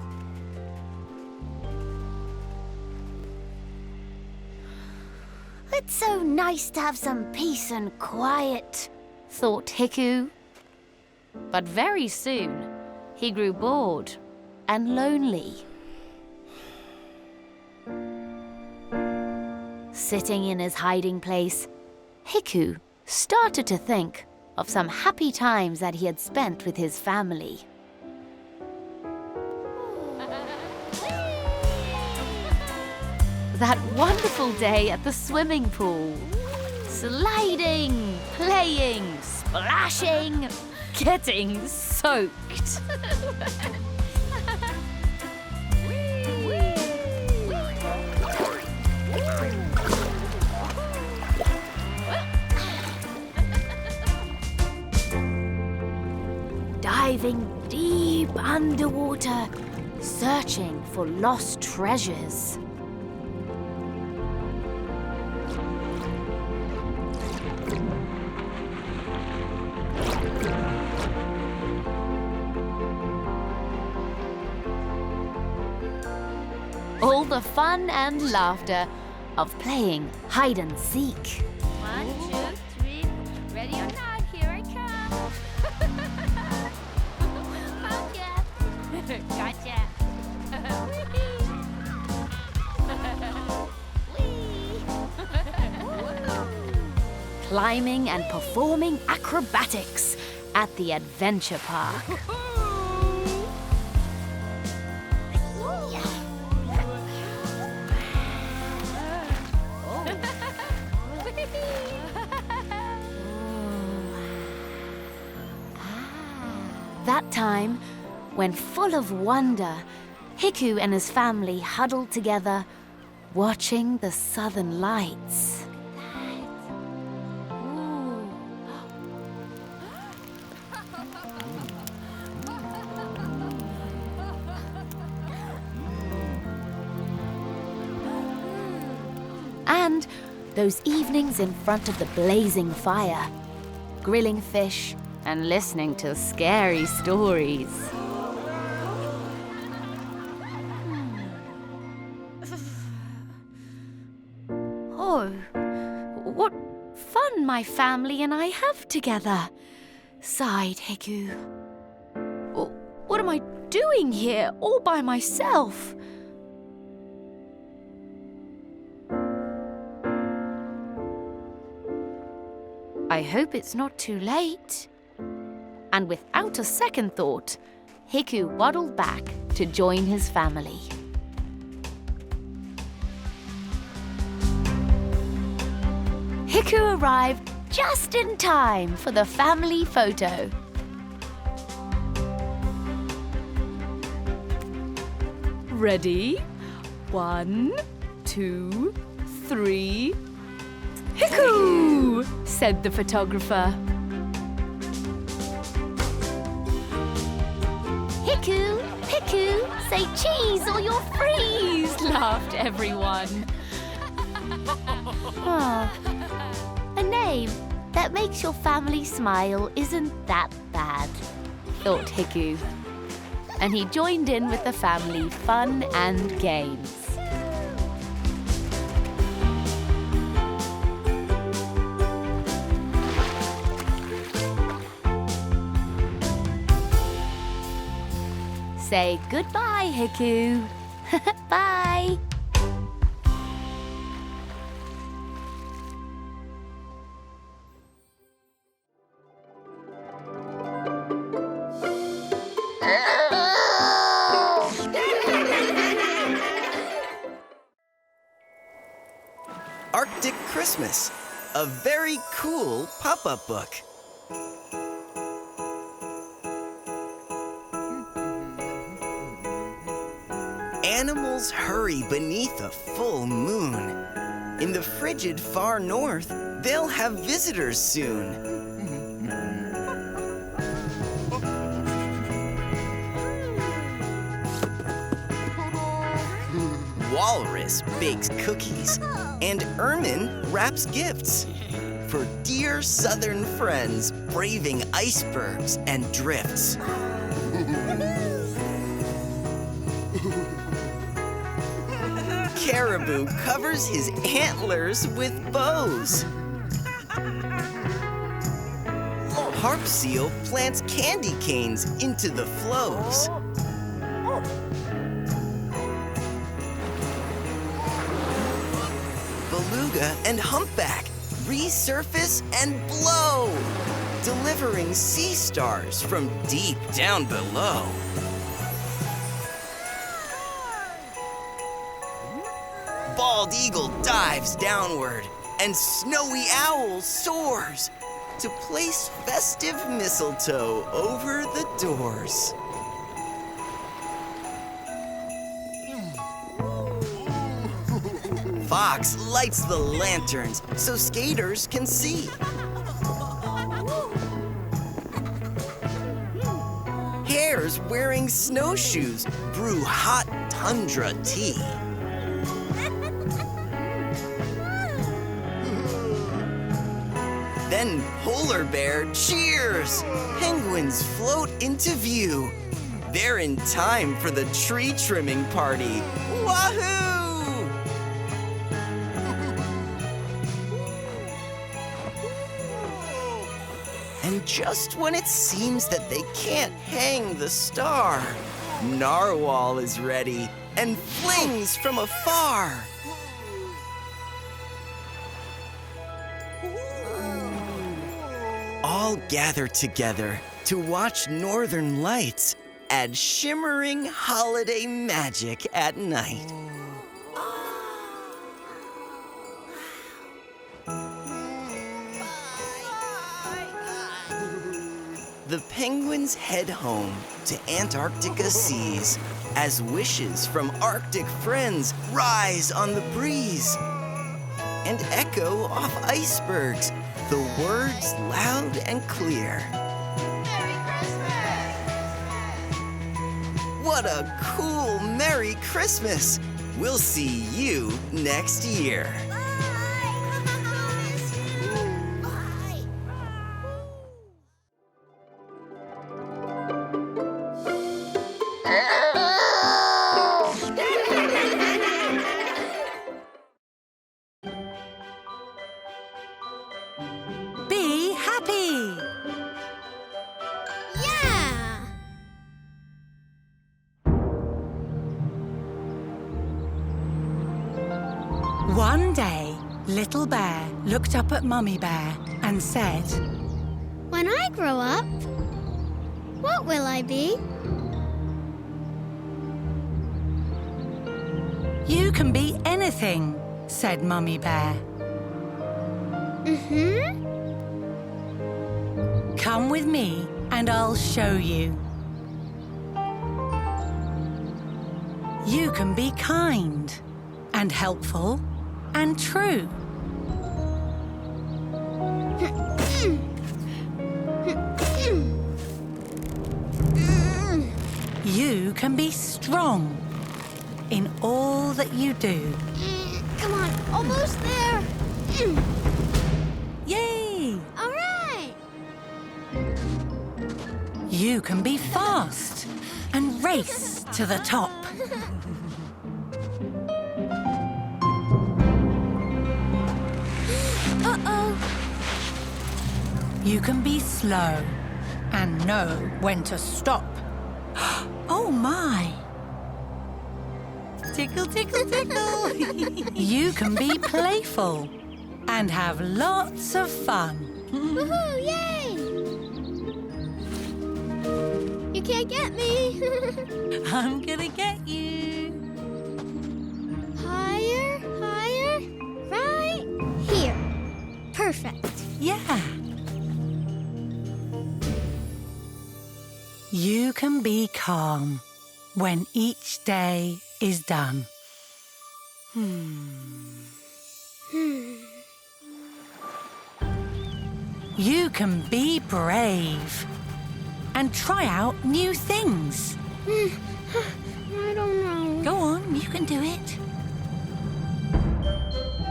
It's so nice to have some peace and quiet, thought Hiku. But very soon, he grew bored and lonely. Sitting in his hiding place, Hiku started to think of some happy times that he had spent with his family. That wonderful day at the swimming pool. Sliding, playing, splashing, getting soaked. Diving deep underwater, searching for lost treasures. All the fun and laughter of playing hide and seek. 1, 2, 3, ready or not, here I come. Gotcha. Climbing and performing acrobatics at the adventure park. That time, when full of wonder, Hiku and his family huddled together, watching the southern lights. And those evenings in front of the blazing fire, grilling fish and listening to scary stories. Oh, what fun my family and I have together, sighed Hiku. What am I doing here all by myself? I hope it's not too late. And without a second thought, Hiku waddled back to join his family. Hiku arrived just in time for the family photo. Ready? 1, 2, 3. Hiku! Said the photographer. Hiku, Hiku, say cheese or you'll freeze, Laughed everyone. A name that makes your family smile isn't that bad, Thought Hiku. And he joined in with the family fun and games. Say goodbye, Hiku. Bye. Arctic Christmas, a very cool pop-up book. Animals hurry beneath a full moon. In the frigid far north, they'll have visitors soon. Walrus bakes cookies, and Ermine wraps gifts for dear southern friends braving icebergs and drifts. Caribou covers his antlers with bows. Harp seal plants candy canes into the flows. Beluga and humpback resurface and blow, delivering sea stars from deep down below. Bald eagle dives downward, and snowy owl soars to place festive mistletoe over the doors. Fox lights the lanterns so skaters can see. Hares wearing snowshoes brew hot tundra tea. Then polar bear cheers. Penguins float into view. They're in time for the tree trimming party. Wahoo! And just when it seems that they can't hang the star, Narwhal is ready and flings from afar. All gather together to watch northern lights add shimmering holiday magic at night. The penguins head home to Antarctica seas as wishes from Arctic friends rise on the breeze and echo off icebergs, the words loud and clear. Merry Christmas! What a cool Merry Christmas! We'll see you next year. One day, Little Bear looked up at Mummy Bear and said, When I grow up, what will I be? You can be anything, said Mummy Bear. Come with me and I'll show you. You can be kind and helpful and true. You can be strong in all that you do. Come on, almost there. Yay! All right. You can be fast and race to the top. Uh-oh. You can be slow and know when to stop. Oh my! Tickle, tickle, tickle! You can be playful and have lots of fun. Woohoo, yay! You can't get me. I'm gonna get you. Higher, higher, right here. Perfect. Yeah. You can be calm when each day is done. You can be brave and try out new things. I don't know. Go on, you can do it.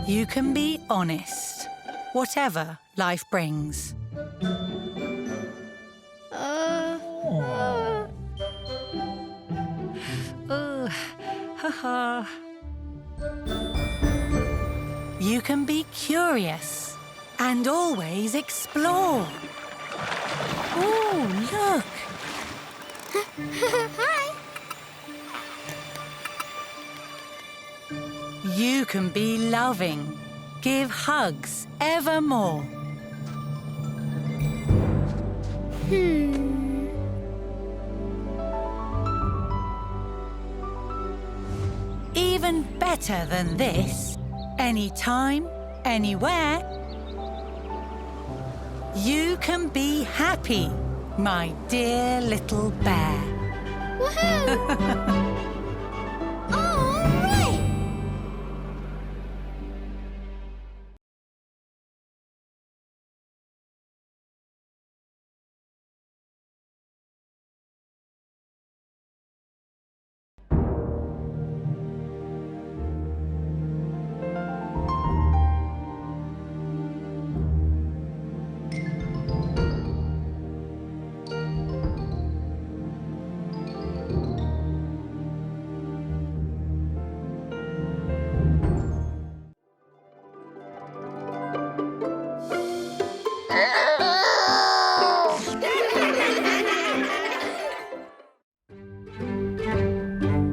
You can be honest, whatever life brings. You can be curious and always explore. Oh, look! Hi. You can be loving, give hugs evermore. Even better than this, anytime, anywhere, you can be happy, my dear little bear. Woohoo! All right.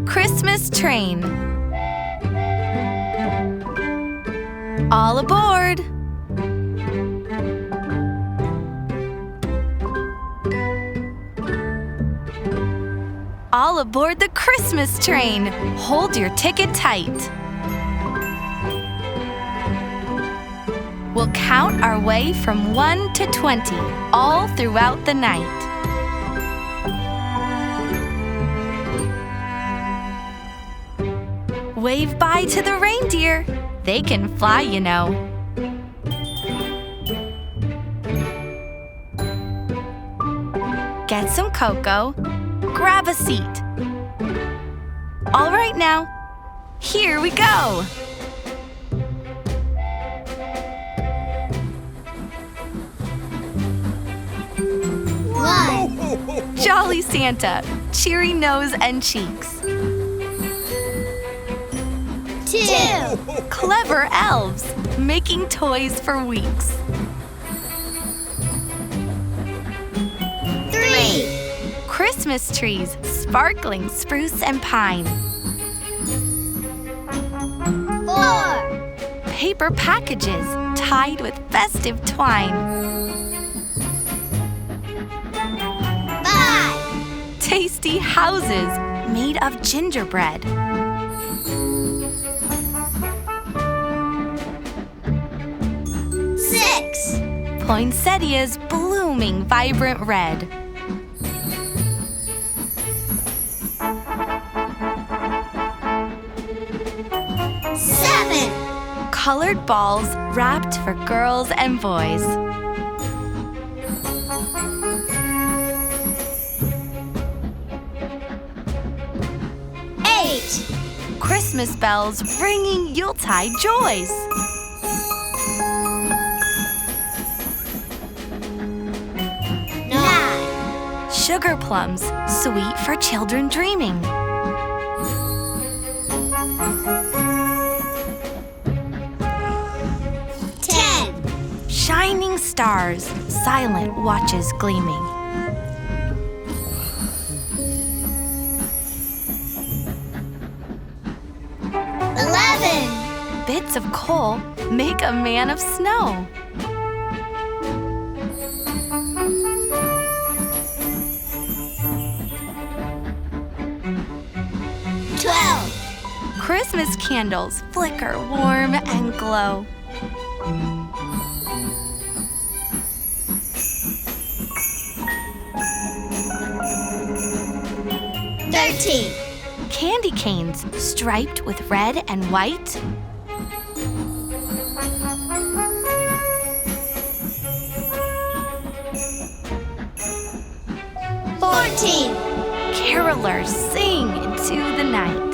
Christmas train. All aboard! All aboard the Christmas train! Hold your ticket tight. We'll count our way from 1 to 20 all throughout the night. Wave bye to the reindeer. They can fly, you know. Get some cocoa. Grab a seat. All right now, here we go. One. Jolly Santa, cheery nose and cheeks. 2. Clever elves, making toys for weeks. 3. Christmas trees, sparkling spruce and pine. 4. paper packages tied with festive twine. 5, Tasty houses made of gingerbread. 6, Poinsettias blooming vibrant red. 7, Colored balls wrapped for girls and boys. 8, Christmas bells ringing Yuletide joys. 9, Sugar plums, sweet for children dreaming. 10, Shining stars, silent watches gleaming. 11, Bits of coal make a man of snow. 12, Christmas candles flicker warm and glow. 13, Candy canes striped with red and white. 14, Carolers sing into the night.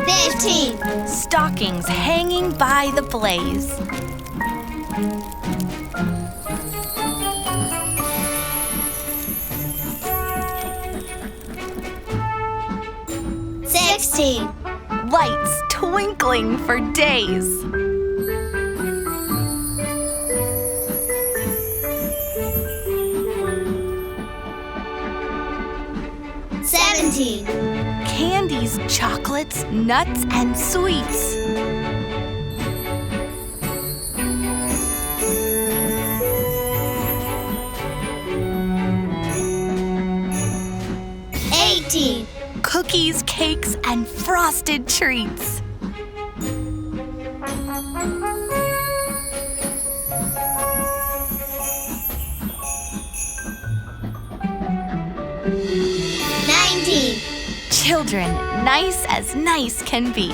15, Stockings hanging by the blaze. 16, Lights twinkling for days. 17, Candies, chocolates, nuts, and sweets. 18, Cookies, cakes, and frosted treats. 19, Children, nice as nice can be.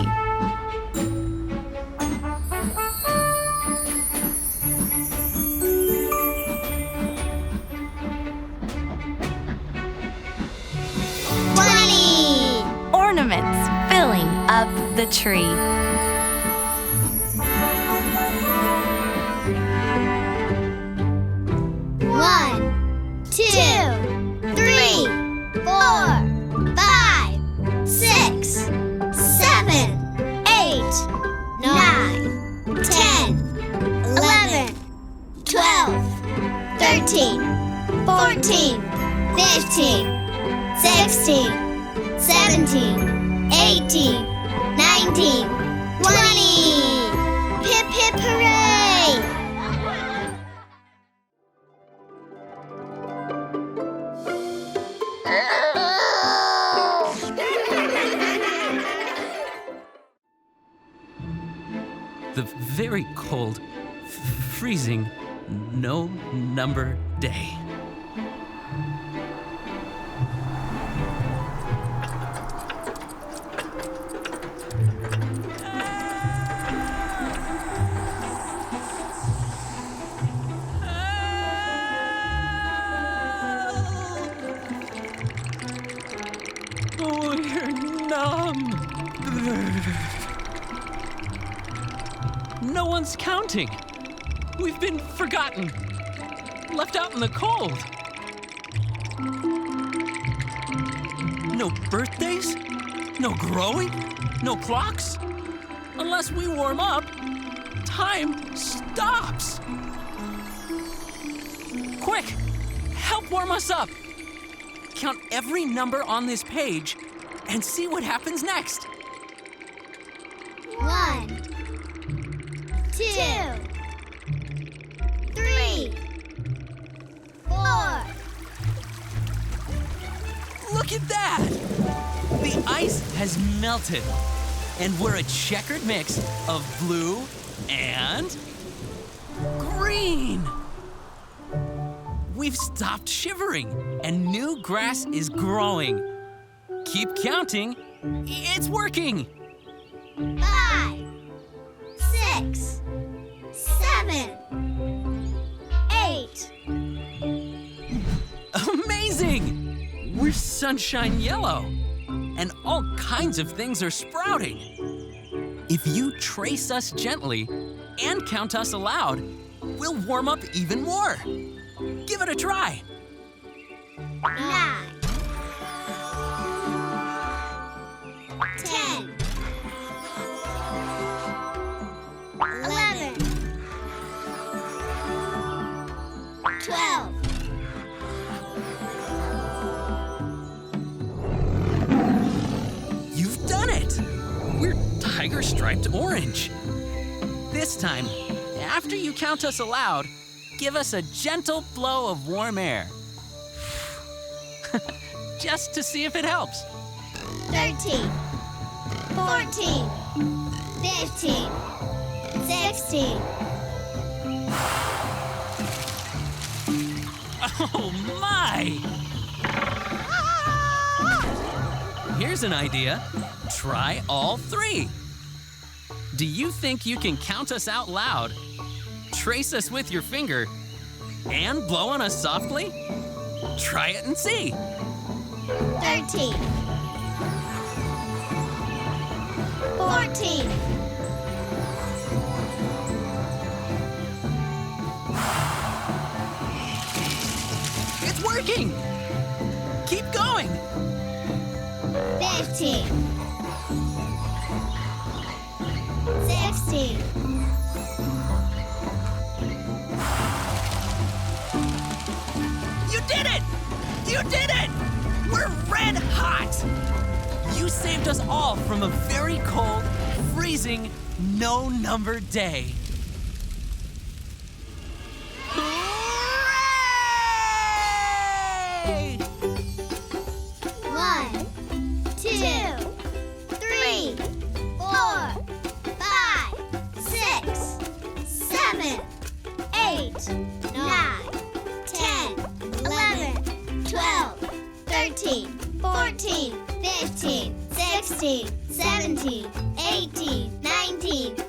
20, Ornaments filling up the tree. 1, 2, 3, 4, 5, 6, 7, 8, 9, 10, 11, 12, 13, 14, 15, 16, 17, 18, 19, 20. Hip hip hooray! The very cold, freezing, no number day. Oh, you're numb. No one's counting. We've been forgotten. Left out in the cold. No birthdays? No growing? No clocks? Unless we warm up, time stops. Quick, help warm us up. count every number on this page and see what happens next. 1, 2, 3, 4. Look at that! The ice has melted, and we're a checkered mix of blue and green. We've stopped shivering, and new grass is growing. Keep counting. It's working. 5, 6, 7, 8. Amazing! We're sunshine yellow, and all kinds of things are sprouting. If you trace us gently and count us aloud, we'll warm up even more. Give it a try. 9, 10, 11, 12. You've done it! We're tiger-striped orange. This time, after you count us aloud, give us a gentle blow of warm air. Just to see if it helps. 13, 14, 15, 16. Oh my! Here's an idea. Try all 3. Do you think you can count us out loud, trace us with your finger, and blow on us softly? Try it and see. 13, 14. It's working! Keep going! 15, 16. You did it! You did it! We're red hot! You saved us all from a very cold, freezing, no-numbered day. Hooray! 1, 2, 3, 4, 5, 6, 7, 8, 9, 10, 11, 12, 13, 14, 15, 16, 17, 18, 19, 20!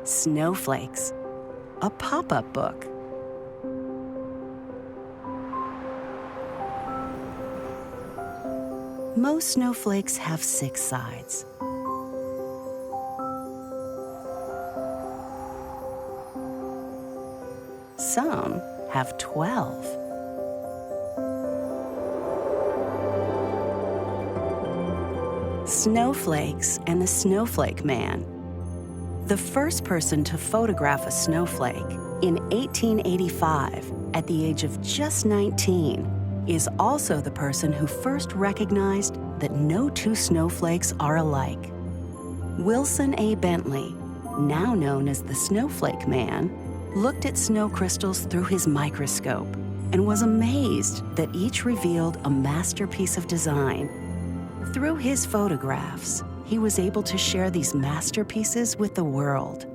Snowflakes, a pop-up book. Most snowflakes have 6 sides. Some have 12. Snowflakes and the Snowflake Man. The first person to photograph a snowflake in 1885 at the age of just 19 is also the person who first recognized that no 2 snowflakes are alike. Wilson A. Bentley, now known as the Snowflake Man, looked at snow crystals through his microscope and was amazed that each revealed a masterpiece of design. Through his photographs, he was able to share these masterpieces with the world.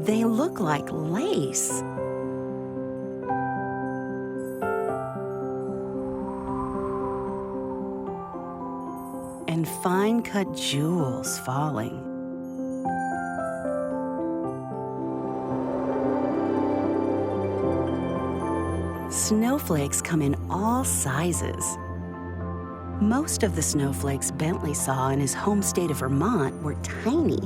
They look like lace. And fine-cut jewels falling. Snowflakes come in all sizes. Most of the snowflakes Bentley saw in his home state of Vermont were tiny,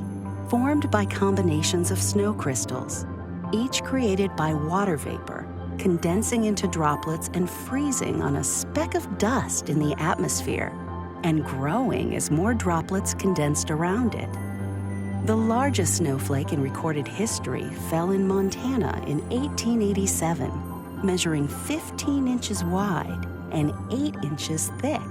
formed by combinations of snow crystals, each created by water vapor, condensing into droplets and freezing on a speck of dust in the atmosphere, and growing as more droplets condensed around it. The largest snowflake in recorded history fell in Montana in 1887, measuring 15 inches wide and 8 inches thick.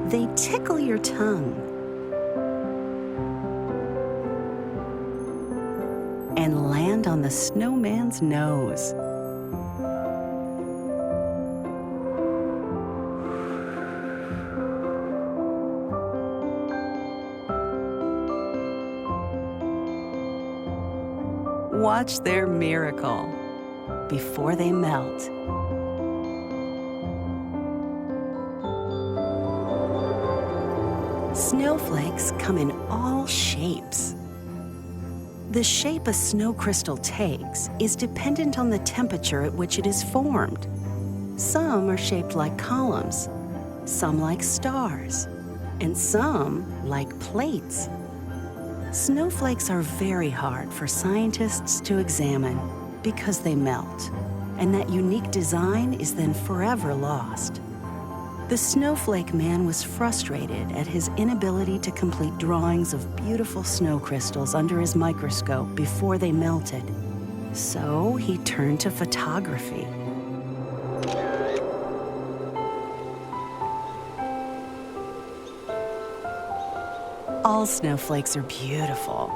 They tickle your tongue and land on the snowman's nose. Watch their miracle before they melt. Snowflakes come in all shapes. The shape a snow crystal takes is dependent on the temperature at which it is formed. Some are shaped like columns, some like stars, and some like plates. Snowflakes are very hard for scientists to examine because they melt, and that unique design is then forever lost. The Snowflake Man was frustrated at his inability to complete drawings of beautiful snow crystals under his microscope before they melted. So he turned to photography. All snowflakes are beautiful.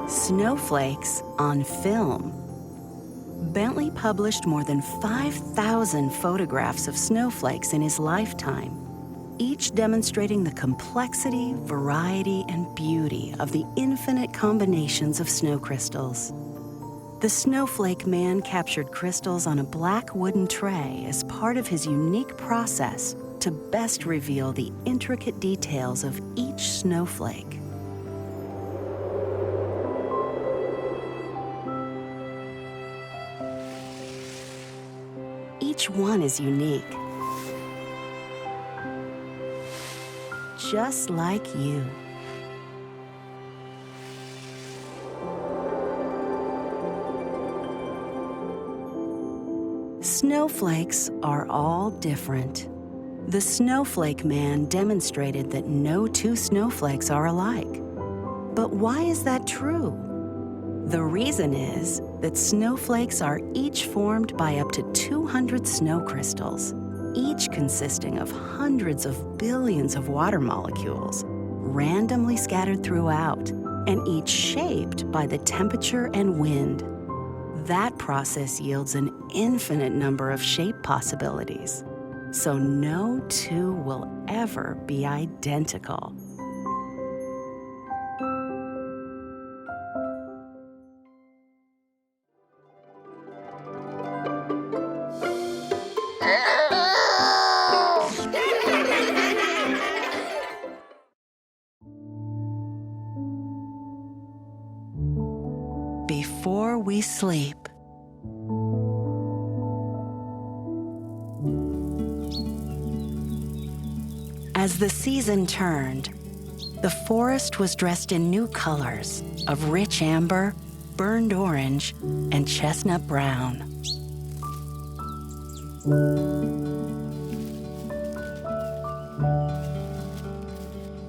Snowflakes on film. Bentley published more than 5,000 photographs of snowflakes in his lifetime, each demonstrating the complexity, variety, and beauty of the infinite combinations of snow crystals. The Snowflake Man captured crystals on a black wooden tray as part of his unique process to best reveal the intricate details of each snowflake. Each one is unique, just like you. Snowflakes are all different. The Snowflake Man demonstrated that no two snowflakes are alike. But why is that true? The reason is that snowflakes are each formed by up to 200 snow crystals, each consisting of hundreds of billions of water molecules, randomly scattered throughout, and each shaped by the temperature and wind. That process yields an infinite number of shape possibilities, so no two will ever be identical. Before we sleep. As the season turned, the forest was dressed in new colors of rich amber, burned orange, and chestnut brown.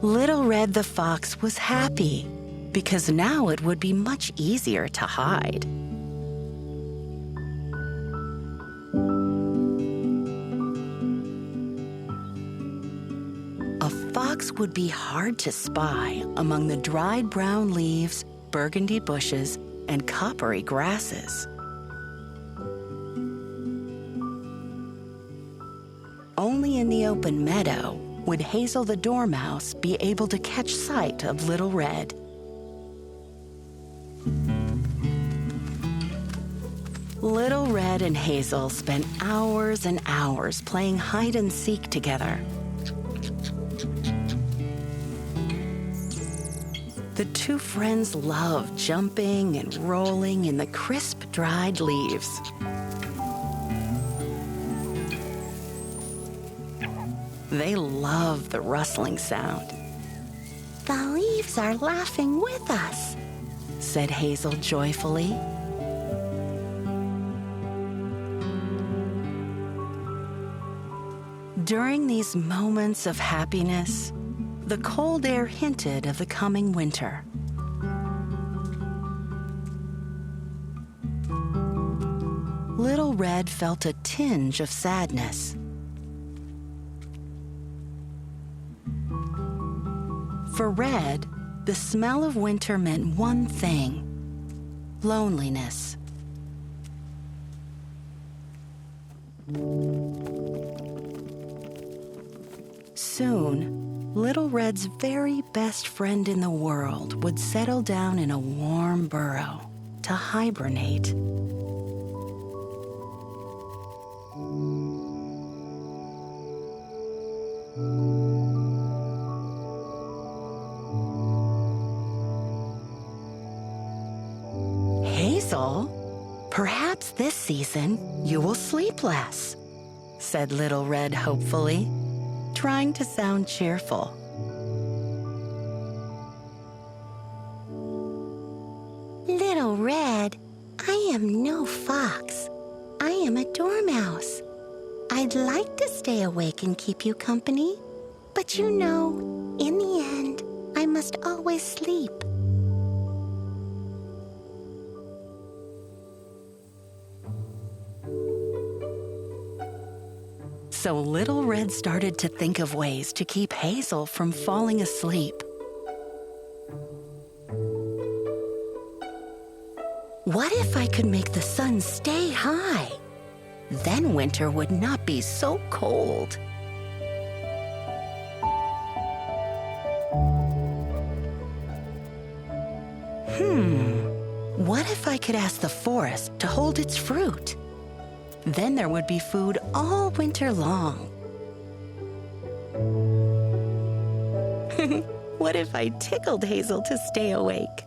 Little Red the Fox was happy because now it would be much easier to hide. A fox would be hard to spy among the dried brown leaves, burgundy bushes, and coppery grasses. Only in the open meadow would Hazel the Dormouse be able to catch sight of Little Red. Little Red and Hazel spent hours and hours playing hide and seek together. The two friends loved jumping and rolling in the crisp, dried leaves. They loved the rustling sound. "The leaves are laughing with us," said Hazel joyfully. During these moments of happiness, the cold air hinted of the coming winter. Little Red felt a tinge of sadness. For Red, the smell of winter meant one thing: loneliness. Soon, Little Red's very best friend in the world would settle down in a warm burrow to hibernate. Hazel, perhaps this season you will sleep less, said Little Red hopefully, trying to sound cheerful. Little Red, I am no fox. I am a dormouse. I'd like to stay awake and keep you company, but you know, in the end, I must always sleep. So Little Red started to think of ways to keep Hazel from falling asleep. What if I could make the sun stay high? Then winter would not be so cold. What if I could ask the forest to hold its fruit? Then there would be food all winter long. What if I tickled Hazel to stay awake?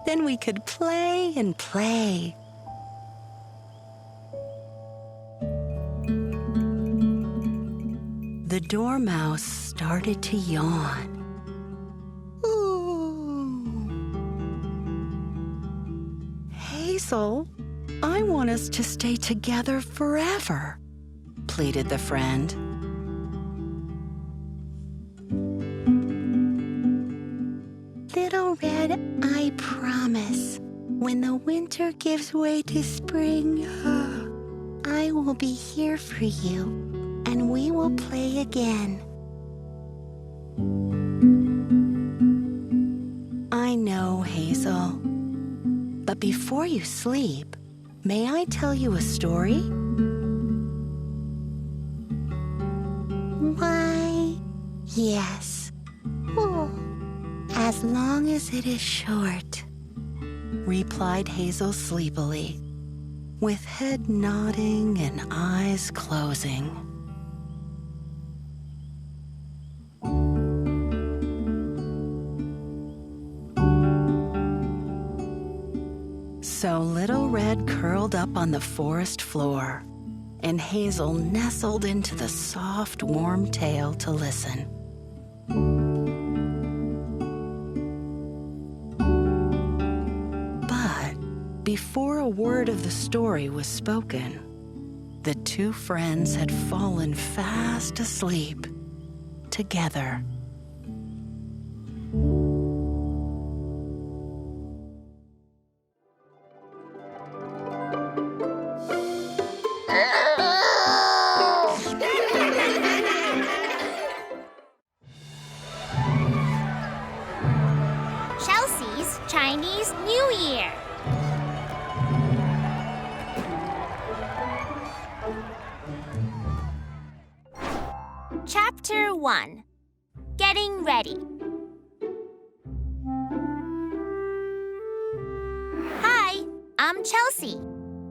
Then we could play and play. The dormouse started to yawn. Hazel, I want us to stay together forever, pleaded the friend. Little Red, I promise, when the winter gives way to spring, I will be here for you, and we will play again. I know, Hazel. But before you sleep, may I tell you a story? Why, yes. Oh, as long as it is short, replied Hazel sleepily, with head nodding and eyes closing. So Little Red curled up on the forest floor, and Hazel nestled into the soft, warm tail to listen. But before a word of the story was spoken, the two friends had fallen fast asleep together. Chelsea's Chinese New Year. Chapter 1. Getting Ready. Hi, I'm Chelsea.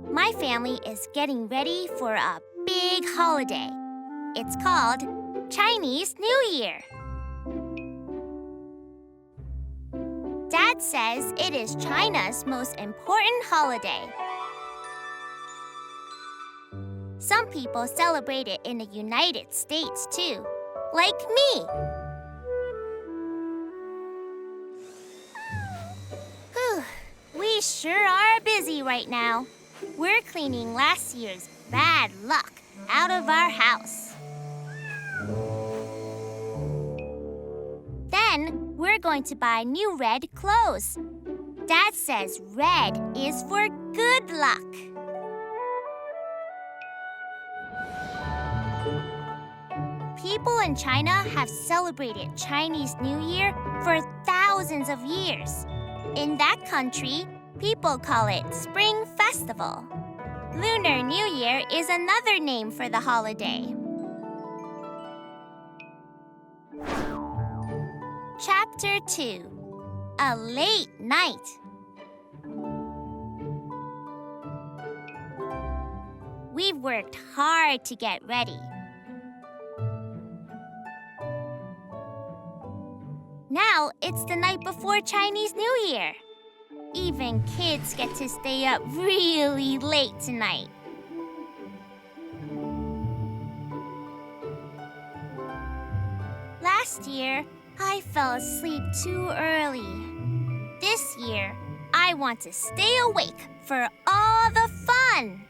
My family is getting ready for a big holiday. It's called Chinese New Year. Dad says it is China's most important holiday. Some people celebrate it in the United States too, like me. Whew, we sure are busy right now. We're cleaning last year's bad luck out of our house. Then we're going to buy new red clothes. Dad says red is for good luck. People in China have celebrated Chinese New Year for thousands of years. In that country, people call it Spring Festival. Lunar New Year is another name for the holiday. Chapter 2: A Late Night. We've worked hard to get ready. Now it's the night before Chinese New Year. Even kids get to stay up really late tonight. Last year, I fell asleep too early. This year, I want to stay awake for all the fun.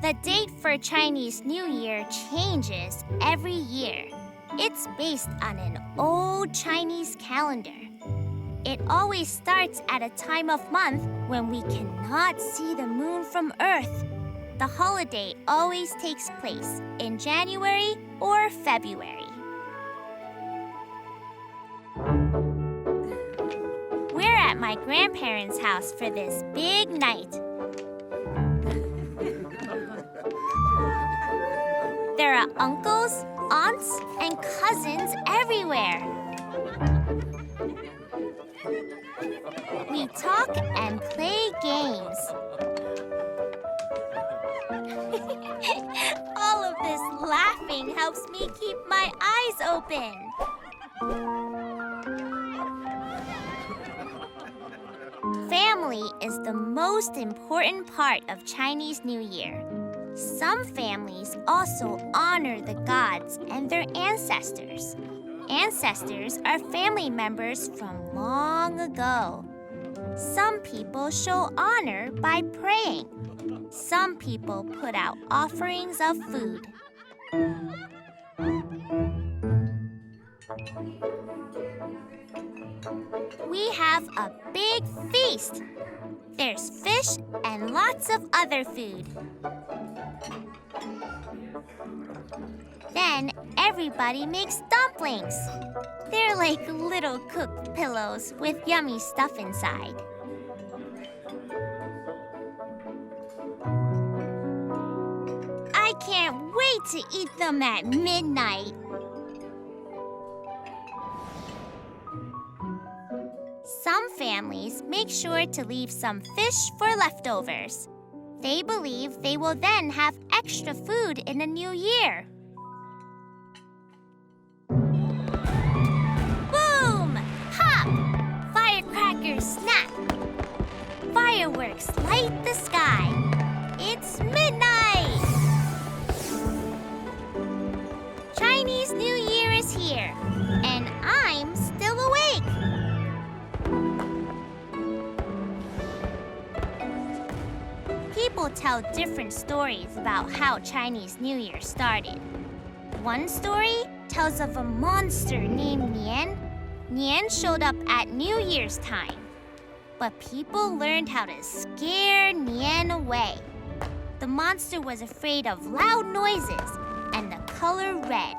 The date for Chinese New Year changes every year. It's based on an old Chinese calendar. It always starts at a time of month when we cannot see the moon from Earth. The holiday always takes place in January or February. We're at my grandparents' house for this big night. There are uncles, aunts, and cousins everywhere. We talk and play games. All of this laughing helps me keep my eyes open. Family is the most important part of Chinese New Year. Some families also honor the gods and their ancestors. Ancestors are family members from long ago. Some people show honor by praying. Some people put out offerings of food. We have a big feast. There's fish and lots of other food. Then everybody makes dumplings. They're like little cooked pillows with yummy stuff inside. I can't wait to eat them at midnight. Some families make sure to leave some fish for leftovers. They believe they will then have extra food in the new year. Boom! Pop! Firecrackers snap! Fireworks light the sky. It's midnight! Chinese New Year is here, and I'm still awake. People tell different stories about how Chinese New Year started. One story tells of a monster named Nian. Nian showed up at New Year's time. But people learned how to scare Nian away. The monster was afraid of loud noises and the color red.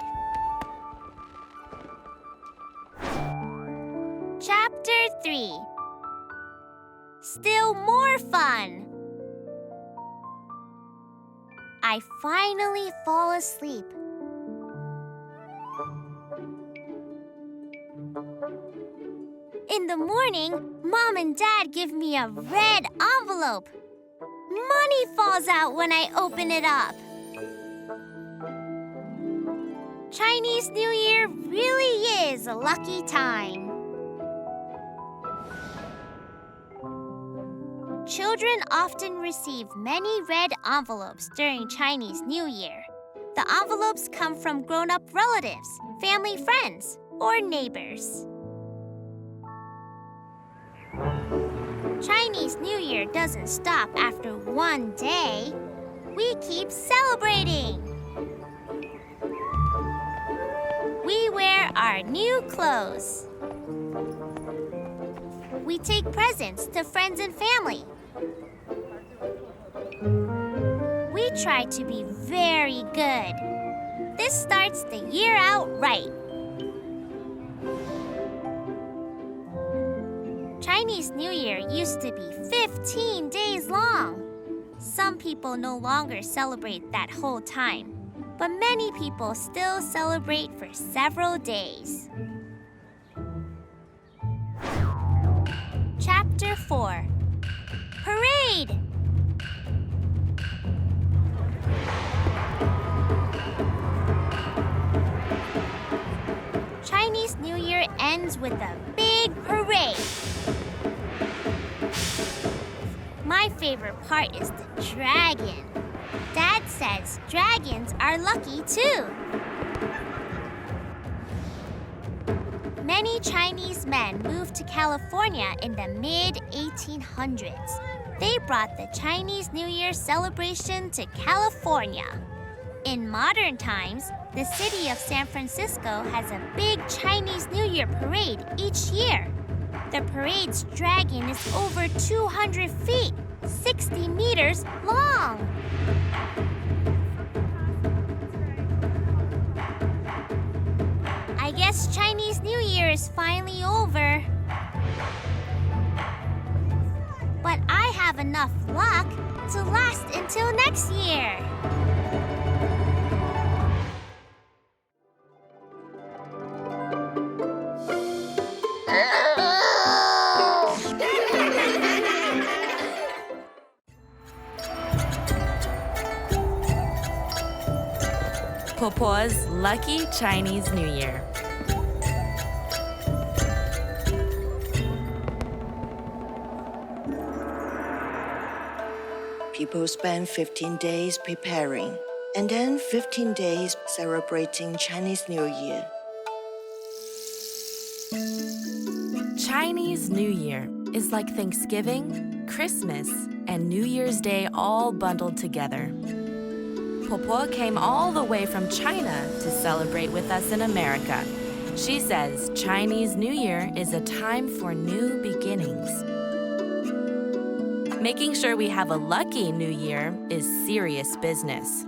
Chapter 3: Still more fun! I finally fall asleep. In the morning, Mom and Dad give me a red envelope. Money falls out when I open it up. Chinese New Year really is a lucky time. Children often receive many red envelopes during Chinese New Year. The envelopes come from grown-up relatives, family friends, or neighbors. Chinese New Year doesn't stop after one day. We keep celebrating. We wear our new clothes. We take presents to friends and family. We try to be very good. This starts the year out right. Chinese New Year used to be 15 days long. Some people no longer celebrate that whole time, but many people still celebrate for several days. Chapter 4. Parade! Chinese New Year ends with a big parade. My favorite part is the dragon. Dad says dragons are lucky too. Many Chinese men moved to California in the mid-1800s. They brought the Chinese New Year celebration to California. In modern times, the city of San Francisco has a big Chinese New Year parade each year. The parade's dragon is over 200 feet, 60 meters long. I guess Chinese New Year is finally over. But I have enough luck to last until next year. PoPo's Lucky Chinese New Year. People spend 15 days preparing, and then 15 days celebrating Chinese New Year. Chinese New Year is like Thanksgiving, Christmas, and New Year's Day all bundled together. PoPo came all the way from China to celebrate with us in America. She says Chinese New Year is a time for new beginnings. Making sure we have a lucky New Year is serious business.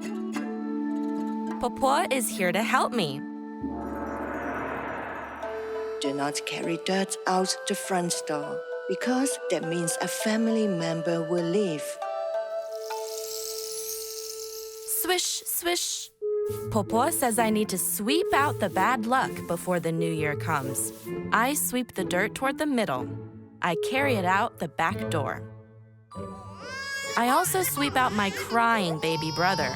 PoPo is here to help me. Do not carry dirt out the front door, because that means a family member will leave. Swish, swish. PoPo says I need to sweep out the bad luck before the new year comes. I sweep the dirt toward the middle. I carry it out the back door. I also sweep out my crying baby brother.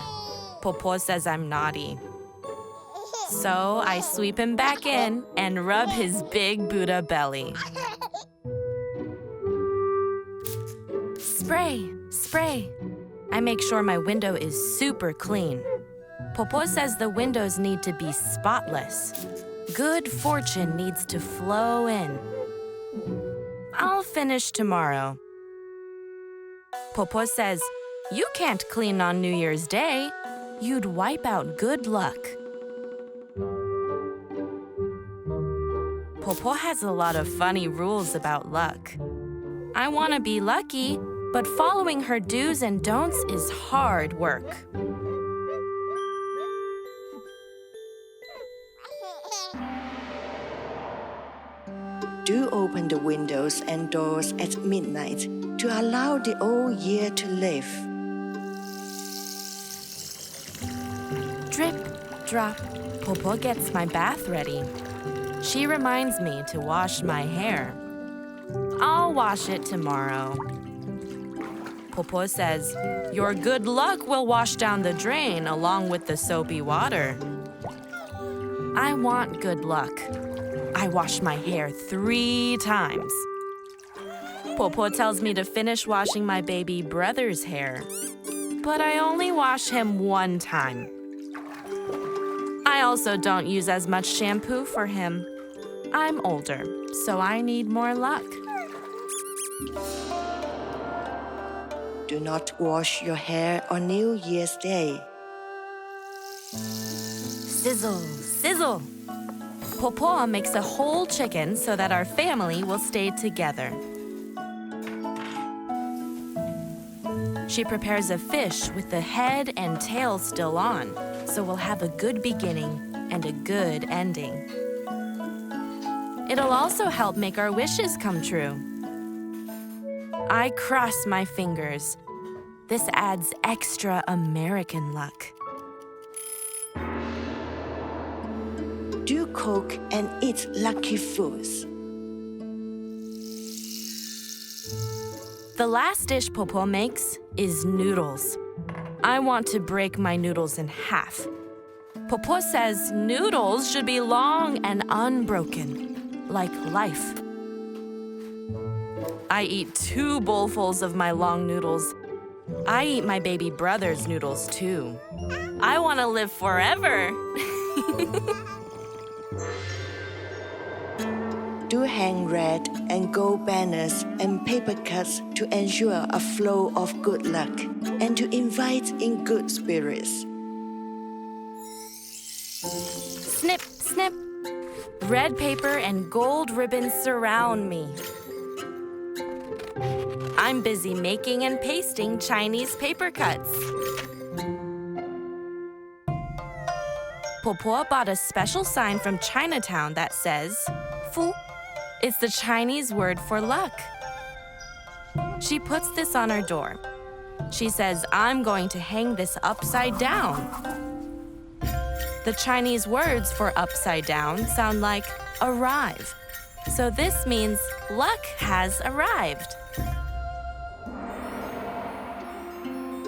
PoPo says I'm naughty. So I sweep him back in and rub his big Buddha belly. Spray, spray. I make sure my window is super clean. PoPo says the windows need to be spotless. Good fortune needs to flow in. I'll finish tomorrow. PoPo says, you can't clean on New Year's Day. You'd wipe out good luck. PoPo has a lot of funny rules about luck. I want to be lucky, but following her do's and don'ts is hard work. Do open the windows and doors at midnight to allow the old year to live. Drip, drop, PoPo gets my bath ready. She reminds me to wash my hair. I'll wash it tomorrow. PoPo says, your good luck will wash down the drain along with the soapy water. I want good luck. I wash my hair 3 times. PoPo tells me to finish washing my baby brother's hair, but I only wash him 1 time. I also don't use as much shampoo for him. I'm older, so I need more luck. Do not wash your hair on New Year's Day. Sizzle, sizzle. PoPo makes a whole chicken so that our family will stay together. She prepares a fish with the head and tail still on, so we'll have a good beginning and a good ending. It'll also help make our wishes come true. I cross my fingers. This adds extra American luck. Do cook and eat lucky foods. The last dish PoPo makes is noodles. I want to break my noodles in half. PoPo says noodles should be long and unbroken, like life. I eat 2 bowlfuls of my long noodles. I eat my baby brother's noodles too. I want to live forever. Do hang red and gold banners and paper cuts to ensure a flow of good luck and to invite in good spirits. Snip, snip. Red paper and gold ribbons surround me. I'm busy making and pasting Chinese paper cuts. PoPo bought a special sign from Chinatown that says, Fu. It's the Chinese word for luck. She puts this on her door. She says, I'm going to hang this upside down. The Chinese words for upside down sound like arrive. So this means luck has arrived.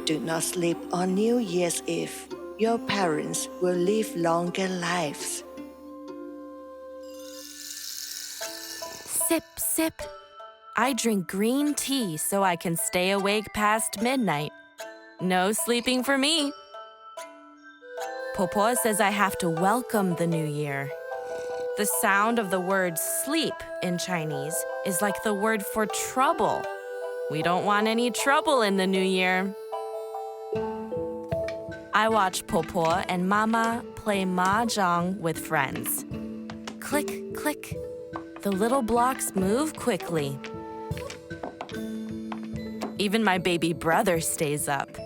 Do not sleep on New Year's Eve. Your parents will live longer lives. Sip, sip. I drink green tea so I can stay awake past midnight. No sleeping for me. PoPo says I have to welcome the new year. The sound of the word sleep in Chinese is like the word for trouble. We don't want any trouble in the new year. I watch PoPo and Mama play mahjong with friends. Click, click. The little blocks move quickly. Even my baby brother stays up.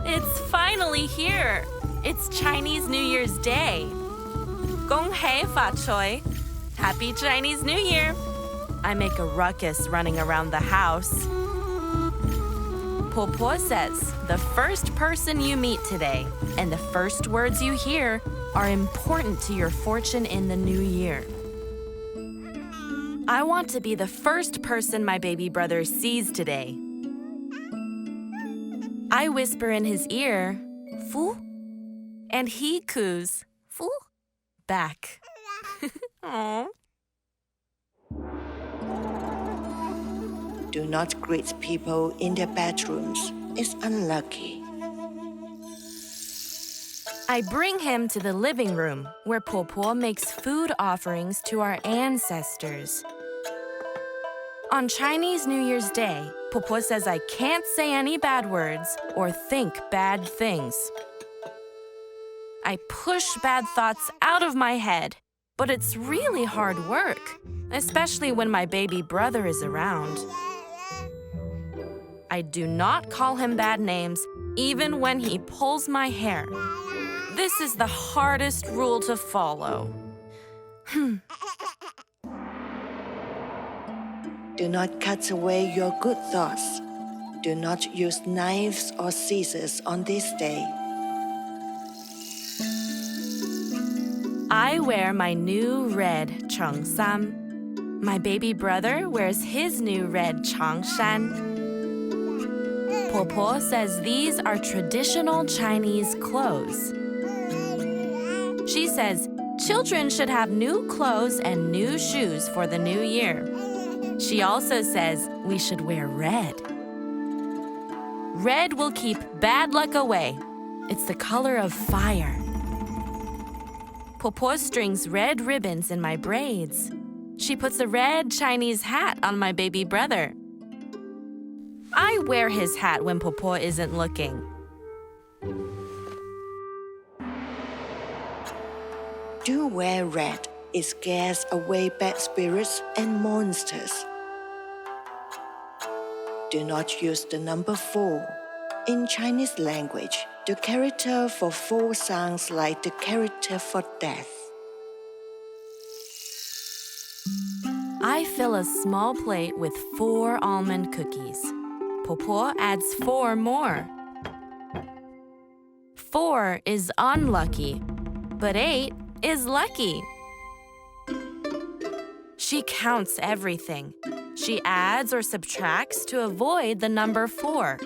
It's finally here. It's Chinese New Year's Day. Gong hei fa choi. Happy Chinese New Year. I make a ruckus running around the house. PoPo says the first person you meet today and the first words you hear are important to your fortune in the new year. I want to be the first person my baby brother sees today. I whisper in his ear, Fu, and he coos, Fu, back. Aww. Do not greet people in their bedrooms. It's unlucky. I bring him to the living room where PoPo makes food offerings to our ancestors. On Chinese New Year's Day, PoPo says I can't say any bad words or think bad things. I push bad thoughts out of my head, but it's really hard work, especially when my baby brother is around. I do not call him bad names, even when he pulls my hair. This is the hardest rule to follow. Do not cut away your good thoughts. Do not use knives or scissors on this day. I wear my new red cheongsam. My baby brother wears his new red changshan. PoPo says these are traditional Chinese clothes. She says children should have new clothes and new shoes for the new year. She also says we should wear red. Red will keep bad luck away. It's the color of fire. PoPo strings red ribbons in my braids. She puts a red Chinese hat on my baby brother. I wear his hat when PoPo isn't looking. Do wear red. It scares away bad spirits and monsters. Do not use the number 4. In Chinese language, the character for 4 sounds like the character for death. I fill a small plate with 4 almond cookies. PoPo adds 4 more. 4 is unlucky, but 8 is lucky. She counts everything. She adds or subtracts to avoid the number 4.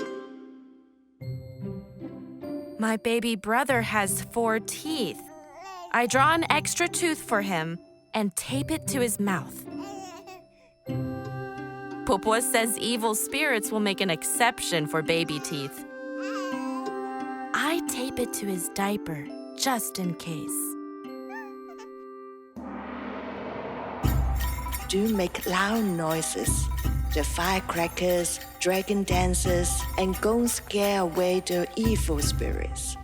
My baby brother has 4 teeth. I draw an extra tooth for him and tape it to his mouth. PoPo says evil spirits will make an exception for baby teeth. I tape it to his diaper just in case. Do make loud noises. The firecrackers, dragon dances, and gongs scare away the evil spirits.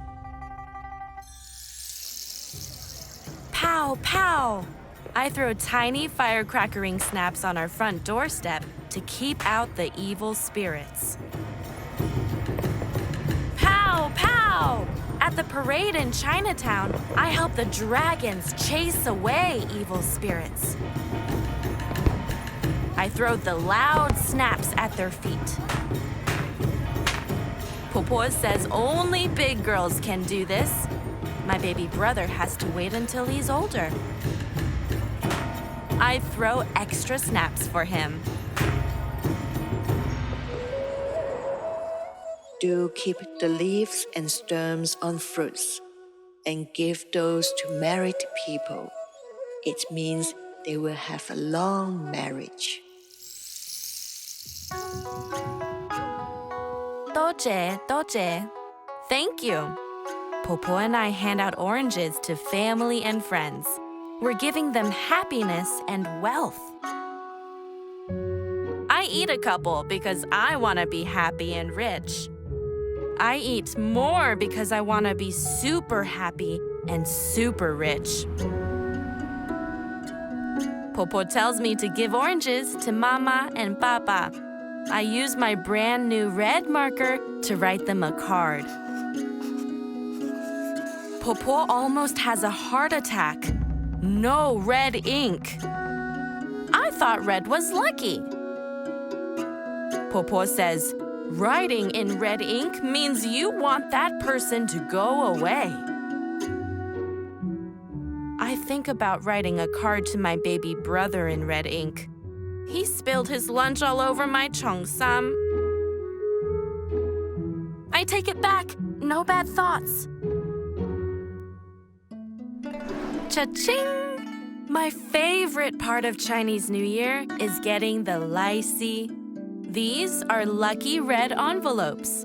Pow, pow! I throw tiny firecrackering snaps on our front doorstep to keep out the evil spirits. Pow, pow! At the parade in Chinatown, I help the dragons chase away evil spirits. I throw the loud snaps at their feet. PoPo says only big girls can do this. My baby brother has to wait until he's older. I throw extra snaps for him. Do keep the leaves and stems on fruits and give those to married people. It means they will have a long marriage. Doje, doje. Thank you. PoPo and I hand out oranges to family and friends. We're giving them happiness and wealth. I eat a couple because I want to be happy and rich. I eat more because I want to be super happy and super rich. PoPo tells me to give oranges to Mama and Papa. I use my brand new red marker to write them a card. PoPo almost has a heart attack. No red ink. I thought red was lucky. PoPo says, writing in red ink means you want that person to go away. I think about writing a card to my baby brother in red ink. He spilled his lunch all over my cheongsam. I take it back. No bad thoughts. Cha-ching! My favorite part of Chinese New Year is getting the lai si. These are lucky red envelopes.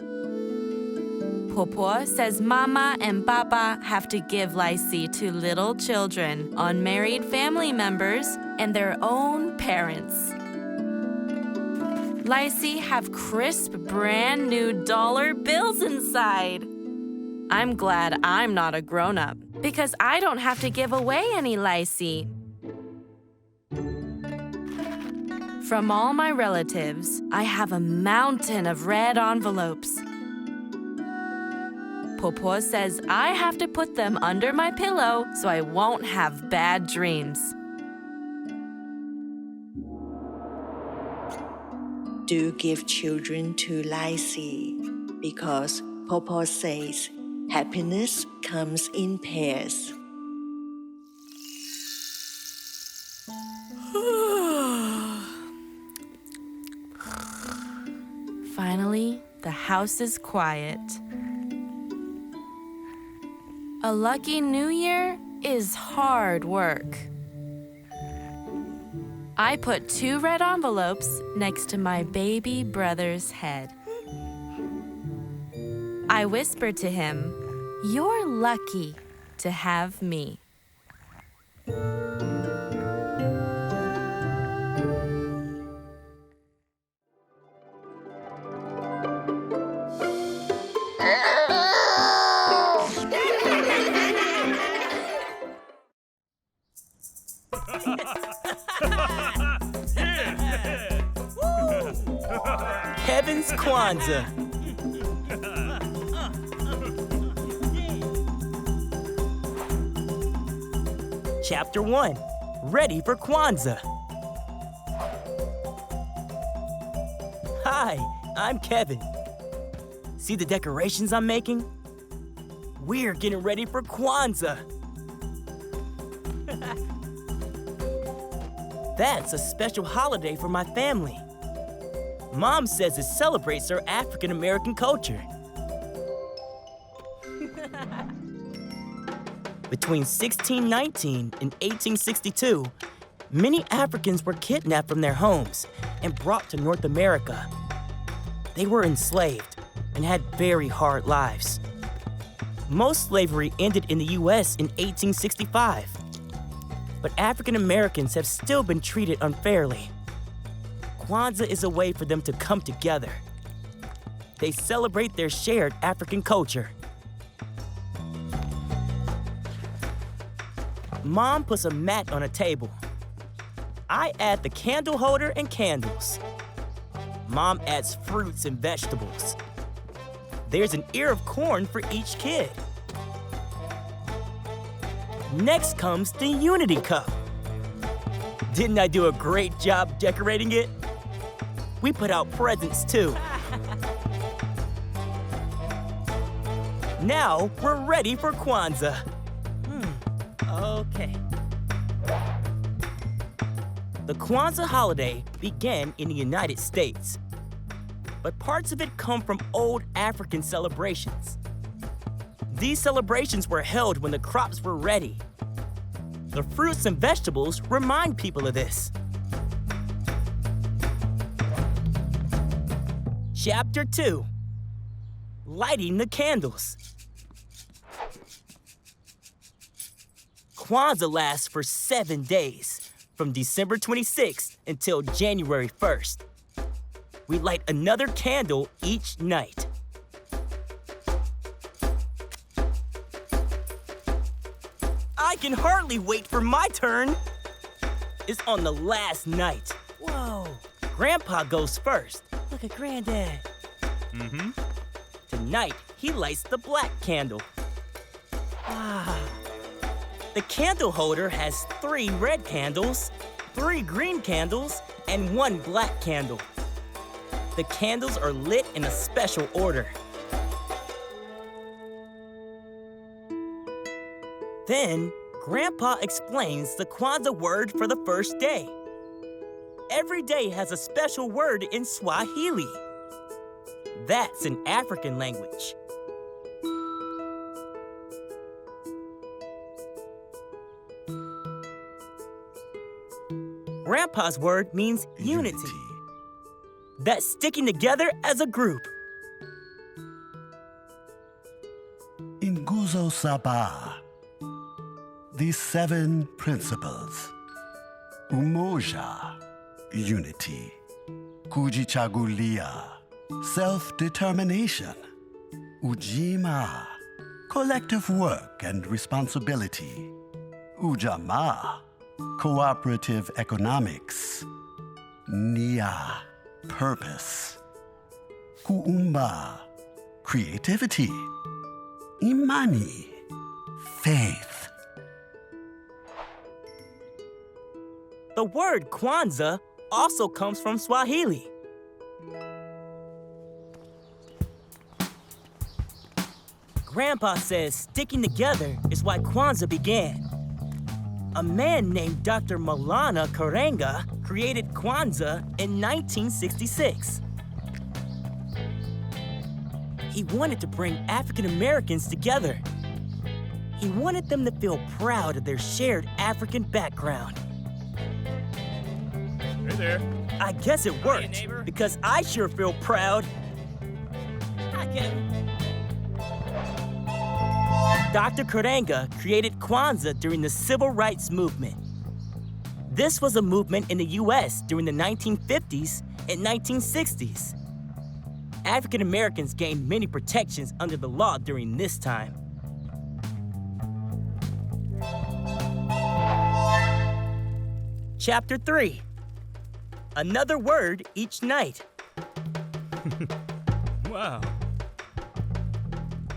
PoPo says Mama and Papa have to give lai si to little children, unmarried family members, and their own parents. Lai si have crisp, brand new dollar bills inside. I'm glad I'm not a grown-up because I don't have to give away any lai si. From all my relatives, I have a mountain of red envelopes. PoPo says I have to put them under my pillow so I won't have bad dreams. Do give children to lai si because PoPo says happiness comes in pairs. Finally, the house is quiet. A lucky new year is hard work. I put 2 red envelopes next to my baby brother's head. I whispered to him, "You're lucky to have me." Kevin's Kwanzaa. Chapter 1, Ready for Kwanzaa. Hi, I'm Kevin. See the decorations I'm making? We're getting ready for Kwanzaa. That's a special holiday for my family. Mom says it celebrates our African American culture. Between 1619 and 1862, many Africans were kidnapped from their homes and brought to North America. They were enslaved and had very hard lives. Most slavery ended in the U.S. in 1865, but African Americans have still been treated unfairly. Kwanzaa is a way for them to come together. They celebrate their shared African culture. Mom puts a mat on a table. I add the candle holder and candles. Mom adds fruits and vegetables. There's an ear of corn for each kid. Next comes the Unity Cup. Didn't I do a great job decorating it? We put out presents too. Now we're ready for Kwanzaa. Okay. The Kwanzaa holiday began in the United States, but parts of it come from old African celebrations. These celebrations were held when the crops were ready. The fruits and vegetables remind people of this. Chapter 2, Lighting the Candles. Kwanzaa lasts for 7 days, from December 26th until January 1st. We light another candle each night. I can hardly wait for my turn. It's on the last night. Whoa. Grandpa goes first. Look at Granddad. Tonight, he lights the black candle. The candle holder has 3 red candles, 3 green candles, and 1 black candle. The candles are lit in a special order. Then, Grandpa explains the Kwanzaa word for the first day. Every day has a special word in Swahili. That's an African language. Grandpa's word means unity. That's sticking together as a group. In Guzo Saba, these 7 principles: Umoja, unity; Kujichagulia, self-determination; Ujima, collective work and responsibility; Ujamaa, cooperative economics; Nia, purpose; Kuumba, creativity; Imani, faith. The word Kwanzaa also comes from Swahili. Grandpa says sticking together is why Kwanzaa began. A man named Dr. Malana Karenga created Kwanzaa in 1966. He wanted to bring African Americans together. He wanted them to feel proud of their shared African background. Hey there. I guess it worked, because I sure feel proud. Hi, Kevin. Dr. Kuranga created Kwanzaa during the Civil Rights Movement. This was a movement in the U.S. during the 1950s and 1960s. African Americans gained many protections under the law during this time. Chapter 3. Another word each night. Wow.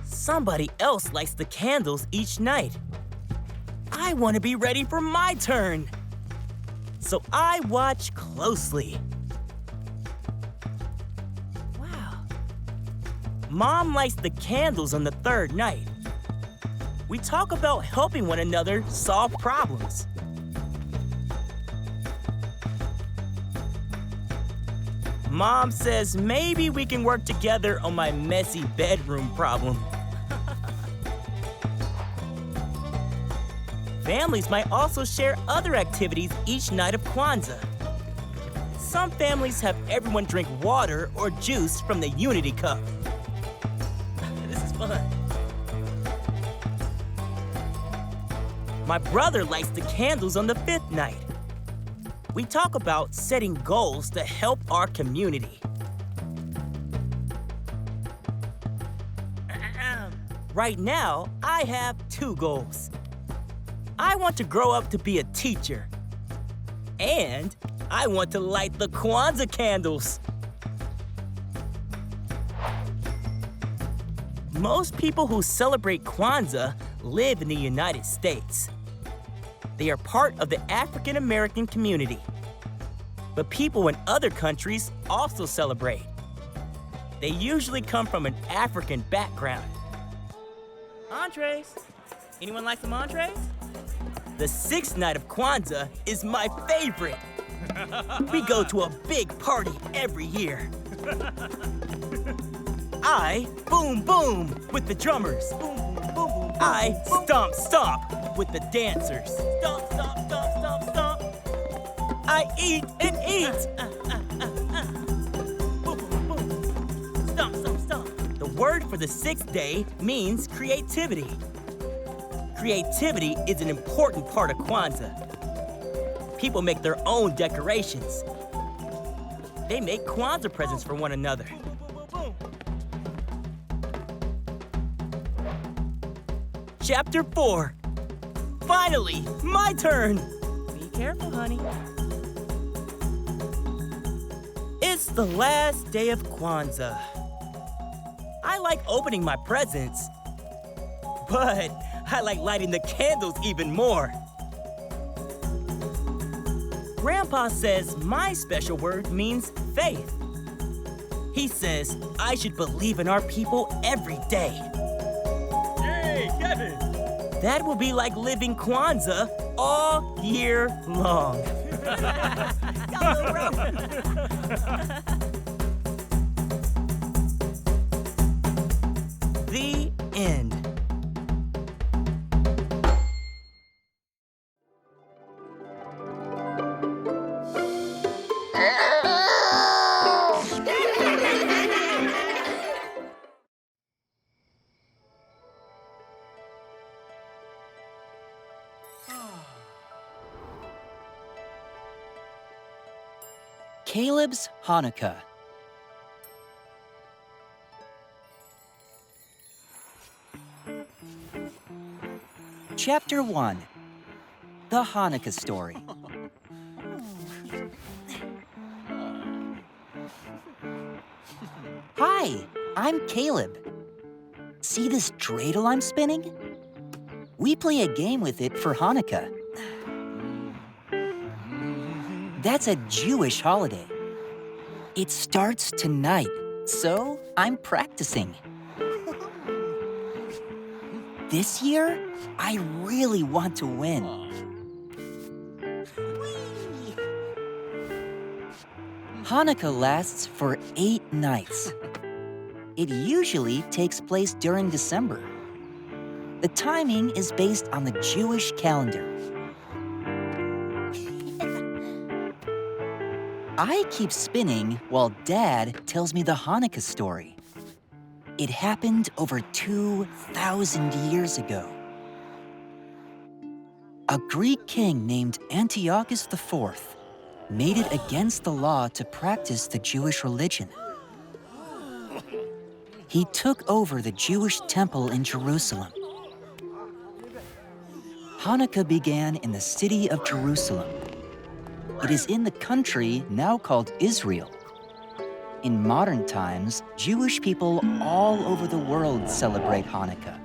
Somebody else lights the candles each night. I want to be ready for my turn. So I watch closely. Wow. Mom lights the candles on the third night. We talk about helping one another solve problems. Mom says maybe we can work together on my messy bedroom problem. Families might also share other activities each night of Kwanzaa. Some families have everyone drink water or juice from the Unity cup. This is fun. My brother lights the candles on the 5th night. We talk about setting goals to help our community. Right now, I have 2 goals. I want to grow up to be a teacher. And I want to light the Kwanzaa candles. Most people who celebrate Kwanzaa live in the United States. They are part of the African American community. But people in other countries also celebrate. They usually come from an African background. Entrees. Anyone like some entrees? The 6th night of Kwanzaa is my favorite. We go to a big party every year. I boom boom with the drummers. I stomp stomp with the dancers. Stomp stomp stomp stomp stomp. I eat and eat. Boom boom boom. Stomp stomp stomp. The word for the 6th day means creativity. Creativity is an important part of Kwanzaa. People make their own decorations. They make Kwanzaa presents for one another. Chapter 4. Finally, my turn. Be careful, honey. It's the last day of Kwanzaa. I like opening my presents, but I like lighting the candles even more. Grandpa says my special word means faith. He says I should believe in our people every day. Hey, Kevin! That will be like living Kwanzaa all year long. The end. Caleb's Hanukkah. Chapter 1. The Hanukkah Story. Hi, I'm Caleb. See this dreidel I'm spinning? We play a game with it for Hanukkah. That's a Jewish holiday. It starts tonight, so I'm practicing. This year, I really want to win. Hanukkah lasts for 8 nights. It usually takes place during December. The timing is based on the Jewish calendar. I keep spinning while Dad tells me the Hanukkah story. It happened over 2,000 years ago. A Greek king named Antiochus IV made it against the law to practice the Jewish religion. He took over the Jewish temple in Jerusalem. Hanukkah began in the city of Jerusalem. It is in the country now called Israel. In modern times, Jewish people all over the world celebrate Hanukkah.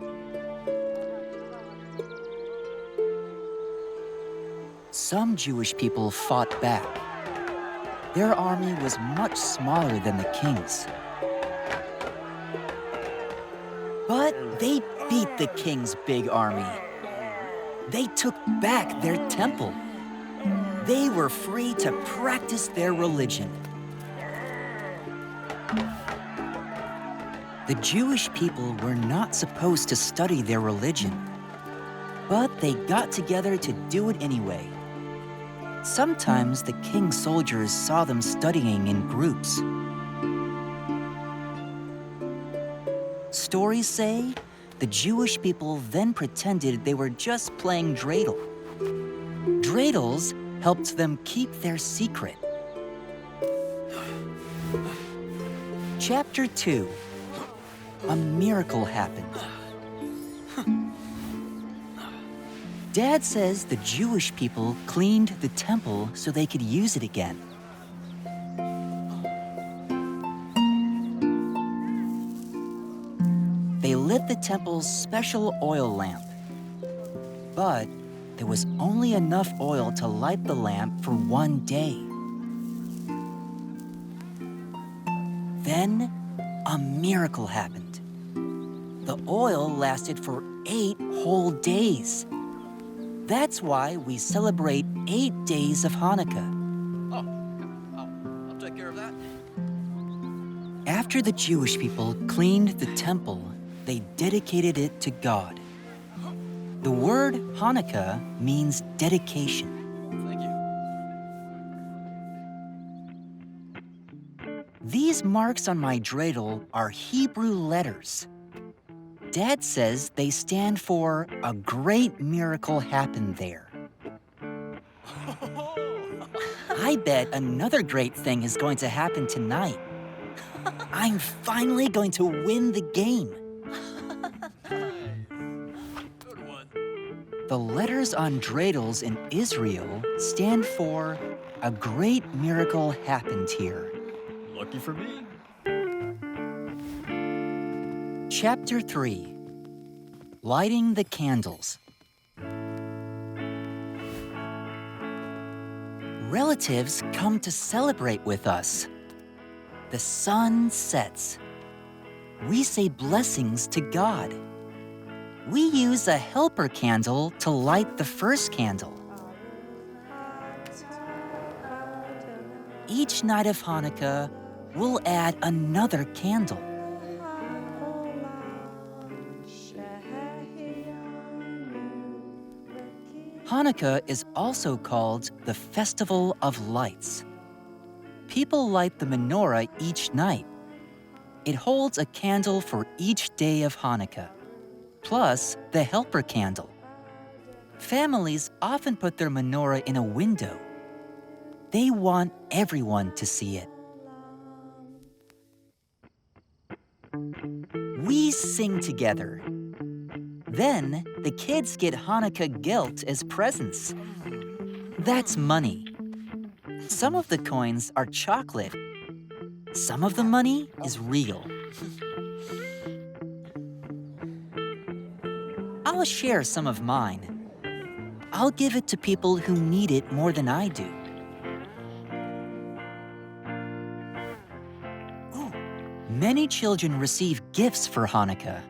Some Jewish people fought back. Their army was much smaller than the king's. But they beat the king's big army. They took back their temple. They were free to practice their religion. The Jewish people were not supposed to study their religion, but they got together to do it anyway. Sometimes the king's soldiers saw them studying in groups. Stories say the Jewish people then pretended they were just playing dreidel. Dreidels helped them keep their secret. Chapter 2. A miracle happened. Dad says the Jewish people cleaned the temple so they could use it again. They lit the temple's special oil lamp. But there was only enough oil to light the lamp for one day. Then a miracle happened. The oil lasted for 8 whole days. That's why we celebrate 8 days of Hanukkah. I'll take care of that. After the Jewish people cleaned the temple, they dedicated it to God. The word Hanukkah means dedication. Thank you. These marks on my dreidel are Hebrew letters. Dad says they stand for a great miracle happened there. I bet another great thing is going to happen tonight. I'm finally going to win the game. The letters on dreidels in Israel stand for a great miracle happened here. Lucky for me. Chapter 3. Lighting the Candles. Relatives come to celebrate with us. The sun sets. We say blessings to God. We use a helper candle to light the first candle. Each night of Hanukkah, we'll add another candle. Hanukkah is also called the Festival of Lights. People light the menorah each night. It holds a candle for each day of Hanukkah, plus the helper candle. Families often put their menorah in a window. They want everyone to see it. We sing together. Then the kids get Hanukkah gelt as presents. That's money. Some of the coins are chocolate. Some of the money is real. I'll share some of mine. I'll give it to people who need it more than I do. Many children receive gifts for Hanukkah.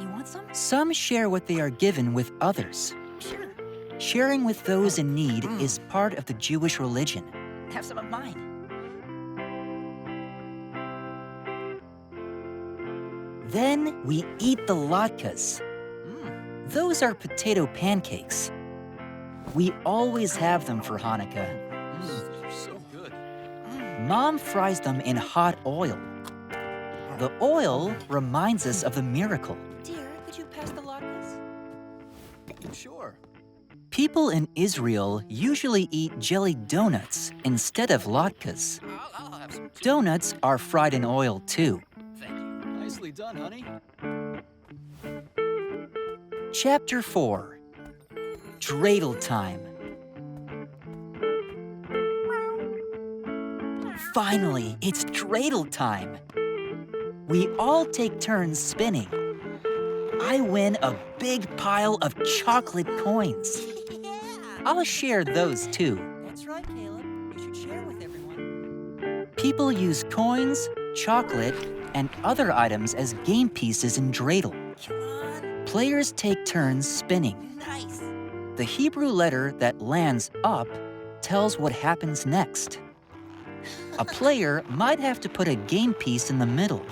You want some? Some share what they are given with others. Sure. Sharing with those in need is part of the Jewish religion. Have some of mine. Then we eat the latkes. Those are potato pancakes. We always have them for Hanukkah. They're so good. Mom fries them in hot oil. The oil reminds us of the miracle. Dear, could you pass the latkes? Sure. People in Israel usually eat jelly donuts instead of latkes. I'll have some. Donuts are fried in oil too. Thank you. Nicely done, honey. Chapter 4. Dreidel Time. Finally, it's dreidel time. We all take turns spinning. I win a big pile of chocolate coins. I'll share those too. That's right, Caleb. You should share with everyone. People use coins, chocolate, and other items as game pieces in dreidel. Players take turns spinning. Nice. The Hebrew letter that lands up tells what happens next. A player might have to put a game piece in the middle.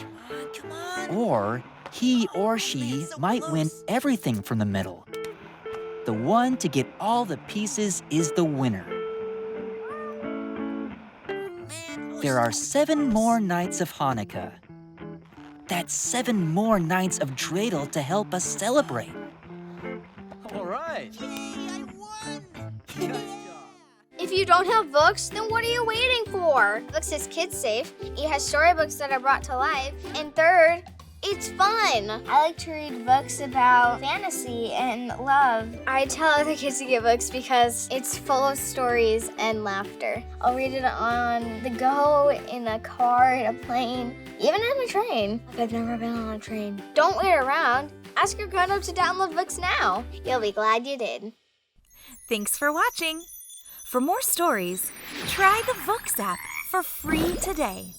Or he or she might win everything from the middle. The one to get all the pieces is the winner. There are 7 more nights of Hanukkah. That's 7 more nights of dreidel to help us celebrate. All right. If you don't have Vooks, then what are you waiting for? Vooks is kid safe, it has storybooks that are brought to life, and third, it's fun. I like to read books about fantasy and love. I tell other kids to get books because it's full of stories and laughter. I'll read it on the go, in a car, in a plane, even in a train. I've never been on a train. Don't wait around. Ask your grown-up to download books now. You'll be glad you did. Thanks for watching. For more stories, try the Vooks app for free today.